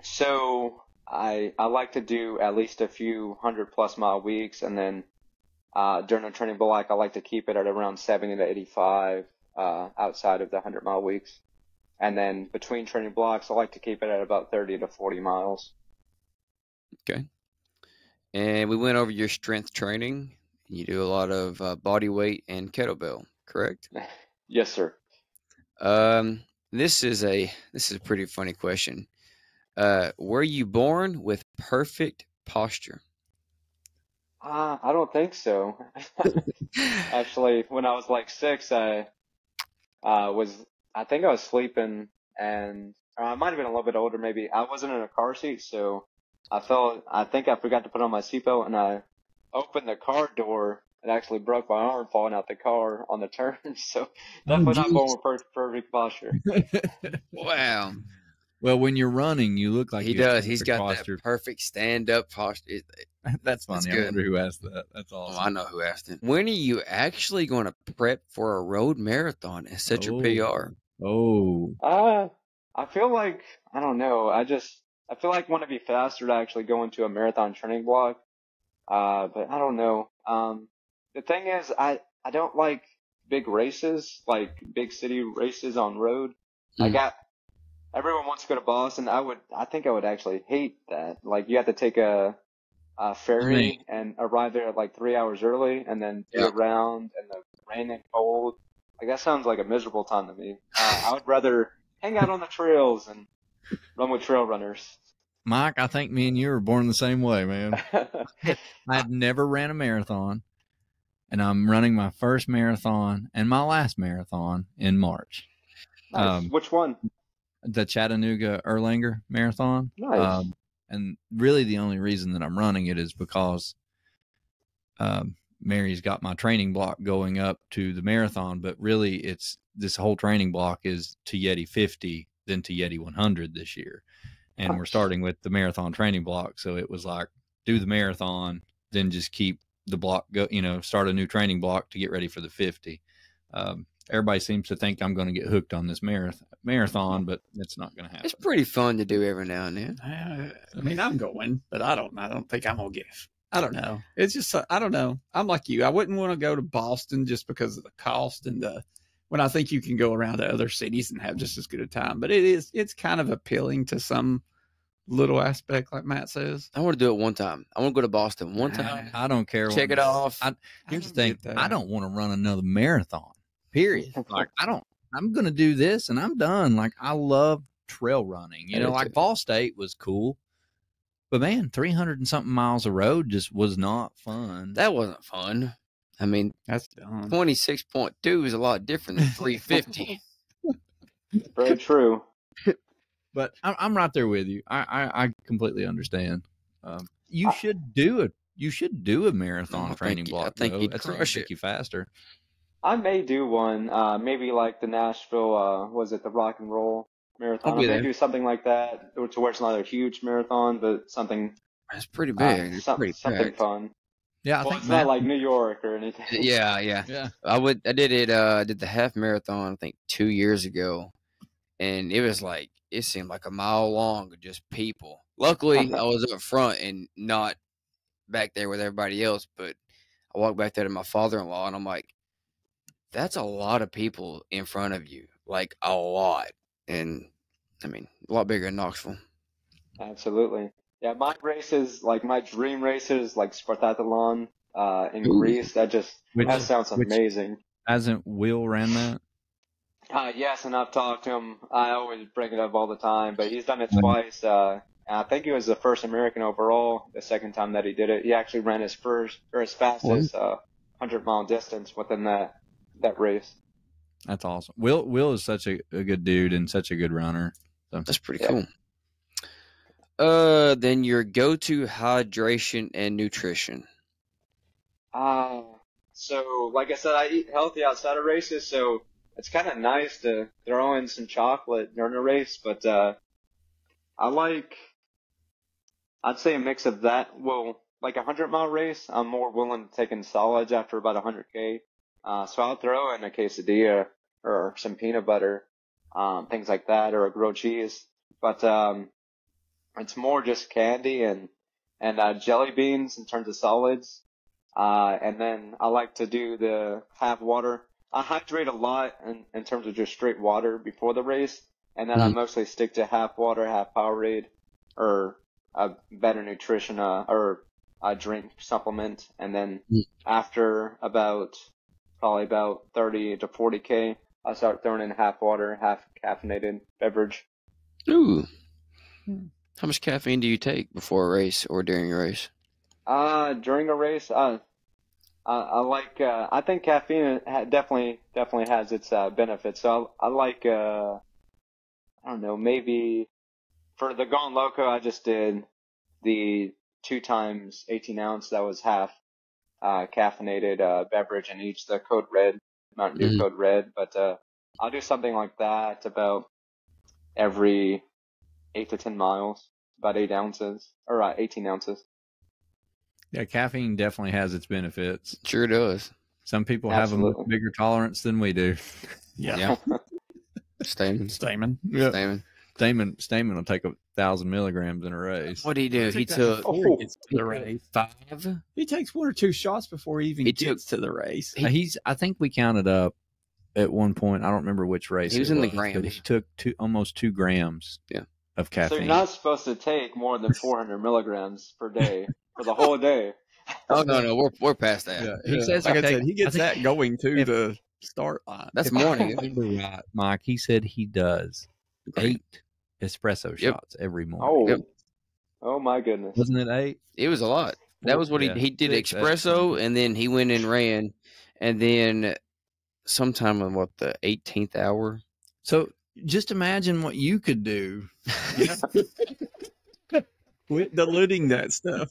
So I like to do at least a few 100+ mile weeks, and then during a training block, I like to keep it at around 70 to 85 outside of the 100-mile weeks. And then between training blocks, I like to keep it at about 30 to 40 miles. Okay. And we went over your strength training. You do a lot of body weight and kettlebell, correct? Yes, sir. This is a pretty funny question. Were you born with perfect posture? I don't think so. Actually, when I was like 6, I think I was sleeping, and or I might have been a little bit older maybe. I wasn't in a car seat, so I think I forgot to put on my seatbelt, and I opened the car door and actually broke my arm falling out the car on the turn. So definitely not born with perfect posture. Wow. Well, when you're running, you look like He you have does. He's perfect got posture. that perfect stand-up posture. That's funny. That's I good. wonder who asked that. That's Oh, awesome. I know who asked it. When are you actually going to prep for a road marathon and set your PR? Oh, I feel like, I don't know. I feel like I want to be faster to actually go into a marathon training block. But I don't know. The thing is, I don't like big races, like big city races on road. Like everyone wants to go to Boston. I think I would actually hate that. Like you have to take a ferry and arrive there like 3 hours early and then do a round and the rain and cold. Like that sounds like a miserable time to me. I would rather hang out on the trails and run with trail runners. Mike, I think me and you were born the same way, man. I had never ran a marathon, and I'm running my first marathon and my last marathon in March. Nice. Which one? The Chattanooga Erlanger Marathon. Nice. And really the only reason that I'm running it is because Mary's got my training block going up to the marathon, but really it's this whole training block is to Yeti 50, then to Yeti 100 this year. And we're starting with the marathon training block. So it was like, do the marathon, then just keep the block go, start a new training block to get ready for the 50. Everybody seems to think I'm going to get hooked on this marathon, but it's not going to happen. It's pretty fun to do every now and then. I mean, I'm going, but I don't think I'm going to get it. I don't know. It's just, I don't know. I'm like you. I wouldn't want to go to Boston just because of the cost and when I think you can go around to other cities and have just as good a time. But it's kind of appealing to some little aspect, like Matt says. I want to do it one time. I want to go to Boston one time. I don't care. Check it off. Here's the thing. I don't want to run another marathon, period. Like, I'm going to do this and I'm done. Like, I love trail running. Like Fall State was cool. But man, 300 and something miles of road just was not fun. That wasn't fun. I mean, that's dumb. 26.2 is a lot different than 350. Very true. But I'm right there with you. I completely understand. You should do it. You should do a marathon training block. I think you'd that's crush make you faster. I may do one. Maybe like the Nashville. Was it the Rock and Roll Marathon? I may do something like that, to where it's not a huge marathon, but something. It's pretty big. Something fun. Yeah, I think it's not like New York or anything. Yeah. I did it. I did the half marathon, I think 2 years ago, and it was like it seemed like a mile long of just people. Luckily, I was up front and not back there with everybody else. But I walked back there to my father-in-law, and I'm like, "That's a lot of people in front of you, like a lot." And I mean, a lot bigger than Knoxville. Absolutely. Yeah, my races, like my dream races, like Spartathlon in Greece. That sounds amazing. Hasn't Will ran that? Yes, and I've talked to him. I always bring it up all the time, but he's done it twice. And I think he was the first American overall. The second time that he did it, he actually ran his fastest 100-mile distance within that race. That's awesome. Will is such a good dude and such a good runner. So. That's pretty cool. Then your go-to hydration and nutrition. So like I said, I eat healthy outside of races, so it's kind of nice to throw in some chocolate during a race, but I'd say a mix of that. Well, like a 100-mile race, I'm more willing to take in solids after about 100K. So I'll throw in a quesadilla or some peanut butter, things like that, or a grilled cheese. But it's more just candy and jelly beans in terms of solids. And then I like to do the half water. I hydrate a lot in terms of just straight water before the race, and then I mostly stick to half water, half Powerade, or a better nutrition or a drink supplement. And then after probably about 30 to 40K, I start throwing in half water, half caffeinated beverage. Ooh. How much caffeine do you take before a race or during a race? During a race, I like. I think caffeine definitely has its benefits. So I like. I don't know. Maybe for the Gone Loco, I just did the 2 times 18 ounce. That was half caffeinated beverage in each. The Code Red, Mountain Dew Code Red. But I'll do something like that about every 8 to 10 miles, about 8 ounces or 18 ounces. Yeah, caffeine definitely has its benefits. Sure does. Some people have a much bigger tolerance than we do. Yeah. Stamen. Stamen will take 1,000 milligrams in a race. What did he do? He took the race. 5. He takes 1 or 2 shots before he even gets to the race. I think we counted up at one point. I don't remember which race. He was in the grams. But he took almost 2 grams. Of caffeine. So you're not supposed to take more than 400 milligrams per day for the whole day. Oh no, we're past that. Yeah. He says, like I said, he gets that going to the start line. That's morning. Right, Mike. He said he does 8 espresso shots every morning. Oh my goodness! Wasn't it 8? It was a lot. That was what he did. Espresso, and then he went and ran, and then sometime in the 18th hour. So just imagine what you could do. Quit diluting that stuff.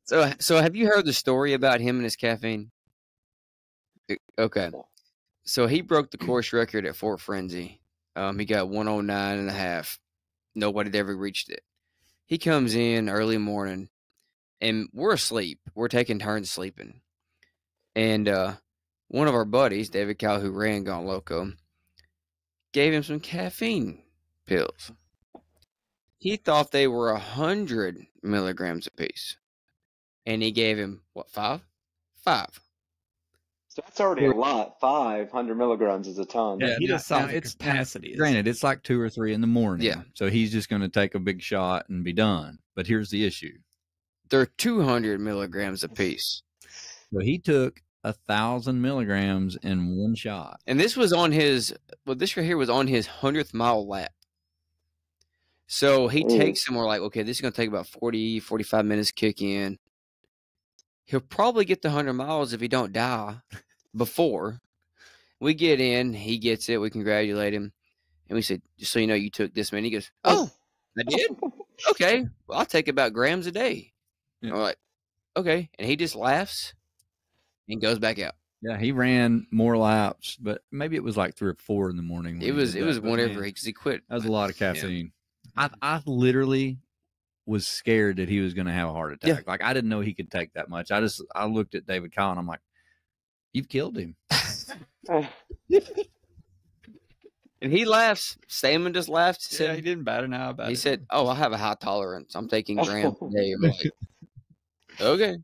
So have you heard the story about him and his caffeine? Okay. So he broke the course record at Fort Frenzy. He got 109.5. Nobody had ever reached it. He comes in early morning, and we're asleep. We're taking turns sleeping. And one of our buddies, David Cal, who ran Gone Loco, gave him some caffeine pills. He thought they were 100 milligrams apiece. And he gave him, 5? 5. So that's already a lot. 500 milligrams is a ton. Yeah, he just saw its capacity. Granted, it's like 2 or 3 in the morning. Yeah. So he's just going to take a big shot and be done. But here's the issue. They're 200 milligrams apiece. So he took 1,000 milligrams in one shot. And this was on this right here was on his 100th mile lap. So he takes him, we're like, okay, this is going to take about 40, 45 minutes to kick in. He'll probably get the 100 miles if he don't die before. We get in, he gets it, we congratulate him. And we said, just so you know, you took this many. He goes, oh, I did? Okay, well, I'll take about grams a day. Yeah. And we're like, okay. And he just laughs and goes back out. Yeah, he ran more laps, but maybe it was like 3 or 4 in the morning. It was whenever he quit. That was a lot of caffeine. Yeah. I literally was scared that he was going to have a heart attack. Yeah. Like, I didn't know he could take that much. I looked at David Kyle and I'm like, you've killed him. And he laughs. Stamen just laughed. He said, he didn't bat an eye about it. He said, oh, I have a high tolerance. I'm taking grams a day. I'm like, okay.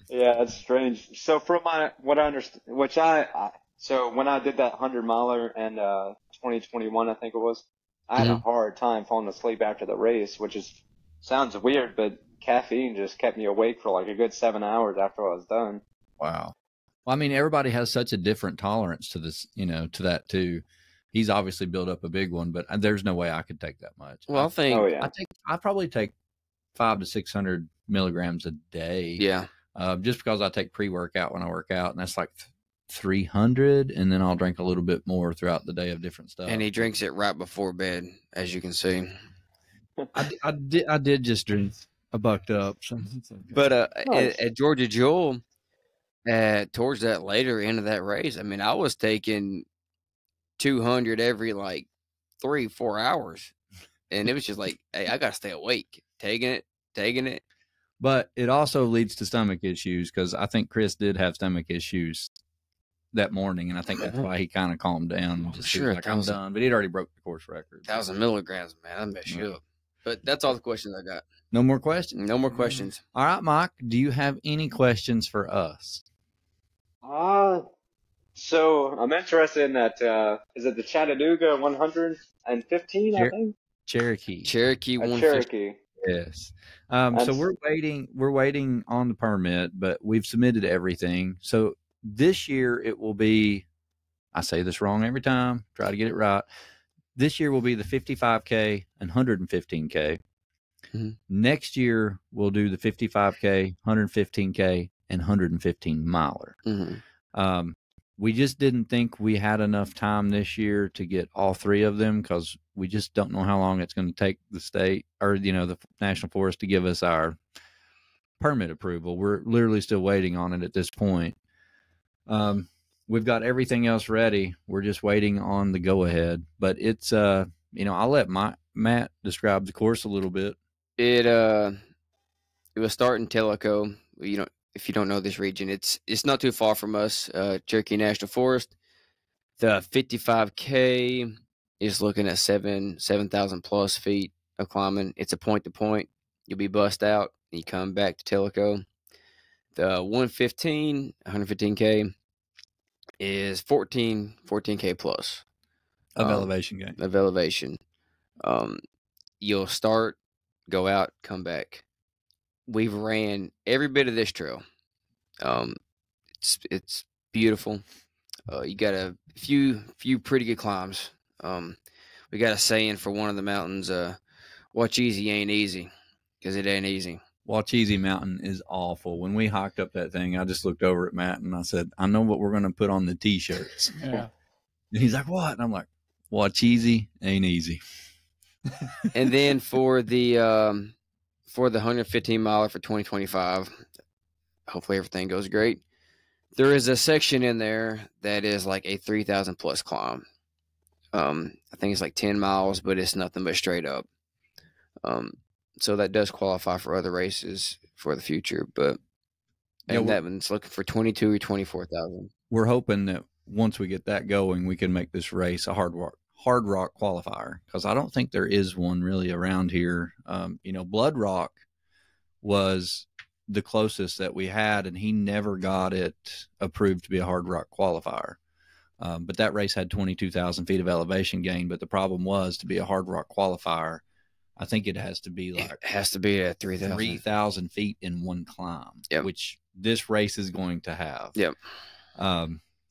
Yeah, it's strange. So from what I understand, so when I did that 100 miler in 2021, I think it was, I had a hard time falling asleep after the race, which sounds weird, but caffeine just kept me awake for like a good 7 hours after I was done. Wow. Well, I mean, everybody has such a different tolerance to this, to that too. He's obviously built up a big one, but there's no way I could take that much. Well, I probably take 500 to 600 milligrams a day. Yeah. Just because I take pre-workout when I work out, and that's like 300, and then I'll drink a little bit more throughout the day of different stuff. And he drinks it right before bed, as you can see. I did just drink a bucked up. So but at Georgia Jewel, towards that later end of that race, I mean, I was taking 200 every like 3-4 hours, and it was just like, hey, I gotta stay awake, taking it. But it also leads to stomach issues, because I think Chris did have stomach issues that morning, and I think that's why he kind of calmed down. Sure, like, I'm done, but he'd already broke the course record. 1,000 milligrams, man, that messed you up. But that's all the questions I got. No more questions? No more questions. All right, Mike, do you have any questions for us? So I'm interested in that, is it the Chattanooga 115, I think? Cherokee 115. Cherokee. Yes. So we're waiting on the permit, but we've submitted everything. So this year it will be I say this wrong every time. Try to get it right. This year will be the 55K and 115K. Mm-hmm. Next year, we'll do the 55K, 115K, and 115 miler. Mm-hmm. We just didn't think we had enough time this year to get all three of them because we just don't know how long it's going to take the state or, the National Forest to give us our permit approval. We're literally still waiting on it at this point. We've got everything else ready. We're just waiting on the go-ahead. But it's, I'll let Matt describe the course a little bit. It will start in Tellico. If you don't know this region, it's not too far from us, Cherokee National Forest. The 55K is looking at 7,000 plus feet of climbing. It's a point to point. You'll be bussed out and you come back to Tellico. The 115K is 14K plus of elevation gain. Of elevation. You'll start, go out, come back. We've ran every bit of this trail. It's beautiful. You got a few pretty good climbs. We got a saying for one of the mountains, watch easy ain't easy, because it ain't easy. Watch Easy Mountain is awful. When we hiked up that thing, I just looked over at Matt and I said, I know what we're going to put on the T-shirts. Yeah. And he's like, what? And I'm like, watch easy ain't easy. And then for the 115 miler for 2025, hopefully everything goes great. There is a section in there that is like a 3,000 plus climb. I think it's like 10 miles, but it's nothing but straight up. So that does qualify for other races for the future, but that one's looking for 22 or 24,000. We're hoping that once we get that going, we can make this race a hard rock qualifier, because I don't think there is one really around here. Blood Rock was the closest that we had, and he never got it approved to be a hard rock qualifier. But that race had 22,000 feet of elevation gain. But the problem was, to be a hard rock qualifier, I think it has to be at 3,000 feet in one climb, which this race is going to have. Yep.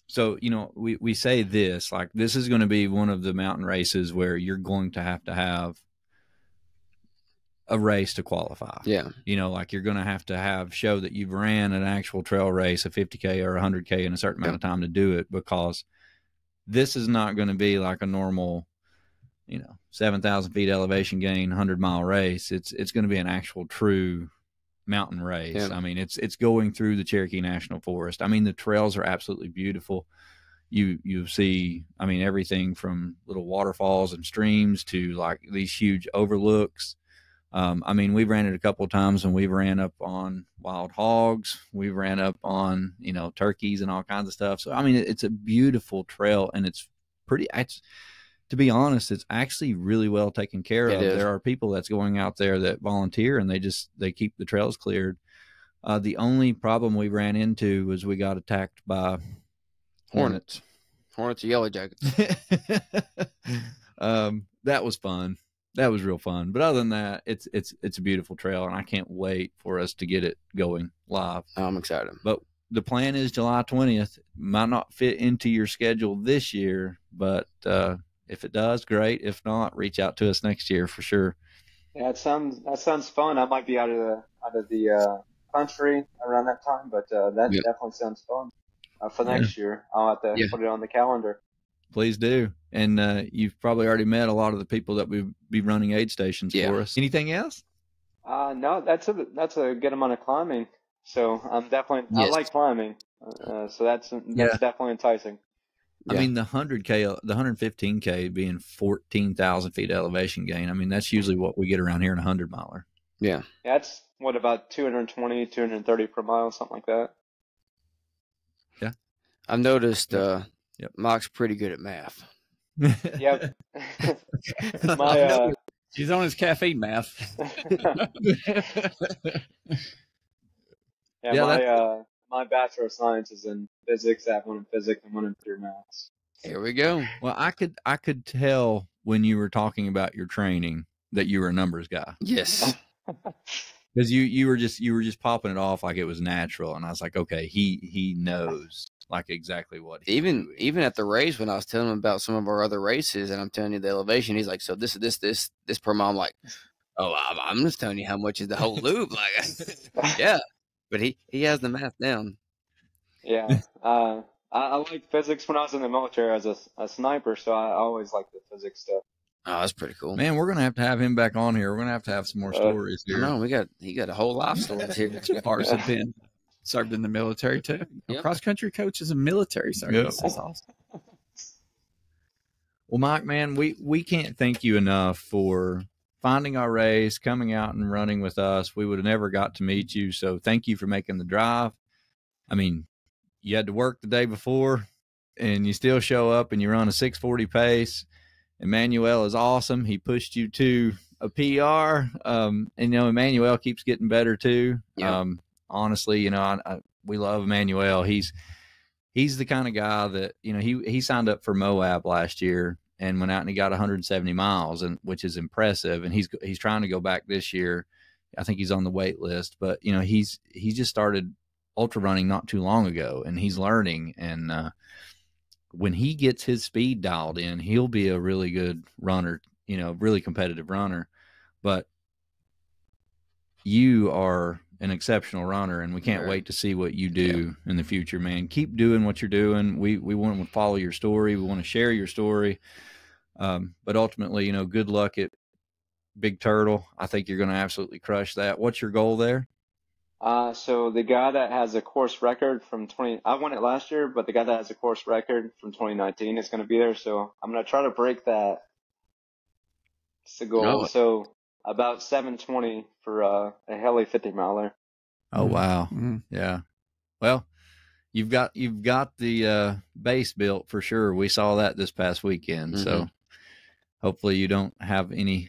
So, we say this, like, this is going to be one of the mountain races where you're going to have a race to qualify. Yeah. Like, you're going to have show that you've ran an actual trail race, a 50K or 100K in a certain amount of time to do it, because this is not going to be like a normal, 7,000 feet elevation gain, 100-mile race. It's going to be an actual true mountain race. Yeah. I mean, it's going through the Cherokee National Forest. I mean, the trails are absolutely beautiful. You see, I mean, everything from little waterfalls and streams to like these huge overlooks. I mean, we've ran it a couple of times, and we've ran up on wild hogs. We've ran up on, turkeys and all kinds of stuff. So, I mean, it's a beautiful trail, and to be honest, it's actually really well taken care of. There are people that's going out there that volunteer, and they keep the trails cleared. The only problem we ran into was we got attacked by hornets or yellow jackets. That was fun. That was real fun. But other than that, it's a beautiful trail, and I can't wait for us to get it going live. I'm excited. But the plan is July 20th. Might not fit into your schedule this year, but if it does, great. If not, reach out to us next year for sure. Yeah, that sounds fun. I might be out of the country around that time, but that definitely sounds fun. For next year, I'll have to put it on the calendar. Please do. And you've probably already met a lot of the people that will be running aid stations for us. Anything else? No, that's a good amount of climbing. So I'm definitely I like climbing. So that's definitely enticing. I mean, the 100K, the 115K being 14,000 feet elevation gain. I mean, that's usually what we get around here in a 100-miler. Yeah. That's about 220, 230 per mile, something like that. Yeah. I've noticed Mike's pretty good at math. Yep. He's on his caffeine math. My Bachelor of Science is in physics. I have one in physics and one in pure maths. Here we go. Well, I could tell when you were talking about your training that you were a numbers guy. Yes. Because you were just popping it off like it was natural, and I was like, okay, he knows. like exactly what he even at the race when I was telling him about some of our other races and I'm telling you the elevation, he's like, so this is this per mile. I'm like, oh, I'm just telling you how much is the whole loop. Like, yeah, but he has the math down. Yeah. I liked physics when I was in the military as a sniper, so I always liked the physics stuff. Oh, that's pretty cool. Man, we're gonna have to have him back on here. We're gonna have some more stories here. No, he got a whole life story here. Ours have been served in the military too. Yep. Cross country coach is a military service. Yep. That's awesome. Well, Mike, man, we can't thank you enough for finding our race, coming out and running with us. We would have never got to meet you, so thank you for making the drive. I mean, you had to work the day before, and you still show up and you run a 6:40 pace. Emmanuel is awesome. He pushed you to a PR, and Emmanuel keeps getting better too. Yeah. Honestly, we love Emmanuel. He's the kind of guy that he signed up for Moab last year and went out and he got 170 miles, and which is impressive. And he's trying to go back this year. I think he's on the wait list, but he just started ultra running not too long ago, and he's learning. And when he gets his speed dialed in, he'll be a really good runner, really competitive runner. But you are an exceptional runner, and we can't wait to see what you do in the future, man. Keep doing what you're doing. We want to follow your story. We want to share your story. But ultimately, good luck at Big Turtle. I think you're going to absolutely crush that. What's your goal there? So the guy that has a course record from I won it last year, but the guy that has a course record from 2019 is going to be there. So I'm going to try to break that. It's the goal. No. So about 7:20 for a heli 50 miler. Oh, wow. Mm-hmm. Yeah. Well, you've got the base built for sure. We saw that this past weekend. Mm-hmm. So hopefully you don't have any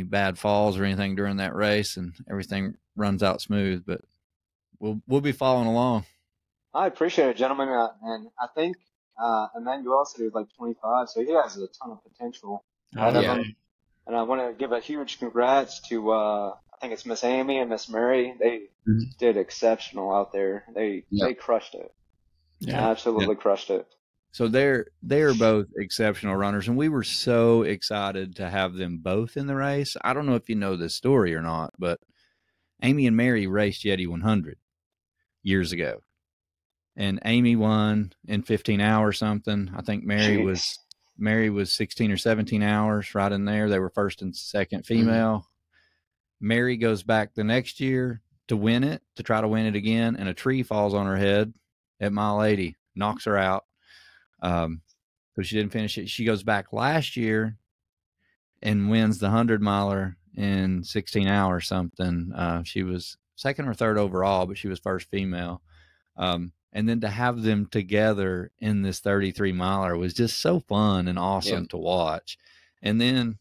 bad falls or anything during that race, and everything runs out smooth. But we'll be following along. I appreciate it, gentlemen. And I think Emmanuel said he was like 25, so he has a ton of potential ahead of him. And I want to give a huge congrats to I think it's Miss Amy and Miss Mary. They did exceptional out there. They crushed it. Yeah. Absolutely crushed it. So they're both exceptional runners, and we were so excited to have them both in the race. I don't know if you know this story or not, but Amy and Mary raced Yeti 100 years ago, and Amy won in 15 hours something. I think Mary was 16 or 17 hours, right in there. They were first and second female. Mary goes back the next year to try to win it again, and a tree falls on her head at mile 80, knocks her out. So she didn't finish it. She goes back last year and wins the 100-miler in 16 hours something. She was second or third overall, but she was first female. And then to have them together in this 33-miler was just so fun and awesome to watch. And then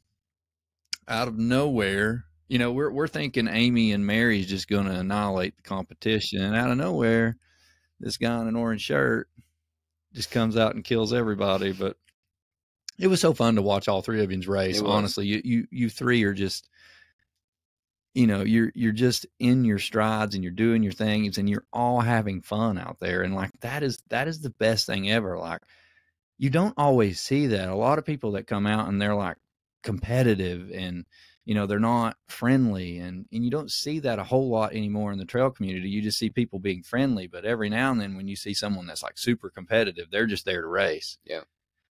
out of nowhere, we're thinking Amy and Mary's just going to annihilate the competition. And out of nowhere, this guy in an orange shirt just comes out and kills everybody. But it was so fun to watch all three of you race. Honestly, you three are just, you're just in your strides and you're doing your things and you're all having fun out there. And like, that is the best thing ever. Like, you don't always see that. A lot of people that come out and they're like competitive and, they're not friendly, and you don't see that a whole lot anymore in the trail community. You just see people being friendly, but every now and then when you see someone that's like super competitive, they're just there to race. Yeah.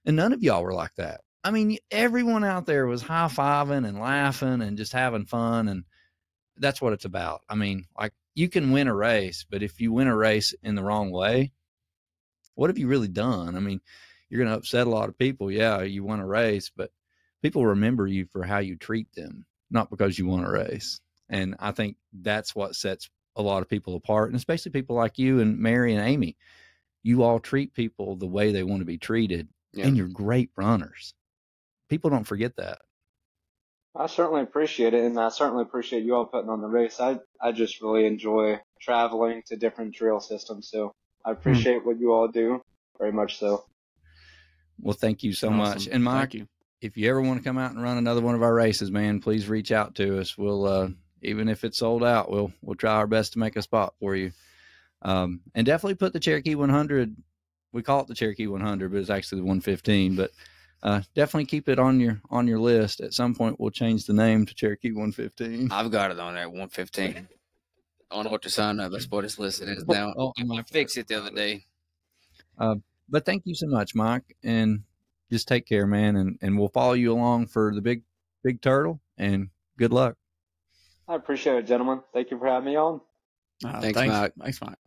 And none of y'all were like that. I mean, everyone out there was high-fiving and laughing and just having fun, and that's what it's about. I mean, like, you can win a race, but if you win a race in the wrong way, what have you really done? I mean, you're going to upset a lot of people. Yeah, you won a race, but people remember you for how you treat them, not because you won a race. And I think that's what sets a lot of people apart, and especially people like you and Mary and Amy. You all treat people the way they want to be treated, and you're great runners. People don't forget that. I certainly appreciate it, and I certainly appreciate you all putting on the race. I just really enjoy traveling to different trail systems, so I appreciate what you all do, very much so. Well, thank you so much. And Mike, if you ever want to come out and run another one of our races, man, please reach out to us. We'll, even if it's sold out, we'll try our best to make a spot for you. And definitely put the Cherokee 100. We call it the Cherokee 100, but it's actually the 115. But definitely keep it on your list. At some point, we'll change the name to Cherokee 115. I've got it on there, 115. I don't know what to sign up. That's what it's listed as now. Oh, I fixed it the other day. But thank you so much, Mike, and just take care, man. And we'll follow you along for the big turtle. And good luck. I appreciate it, gentlemen. Thank you for having me on. Thanks, Mike. Thanks, Mike.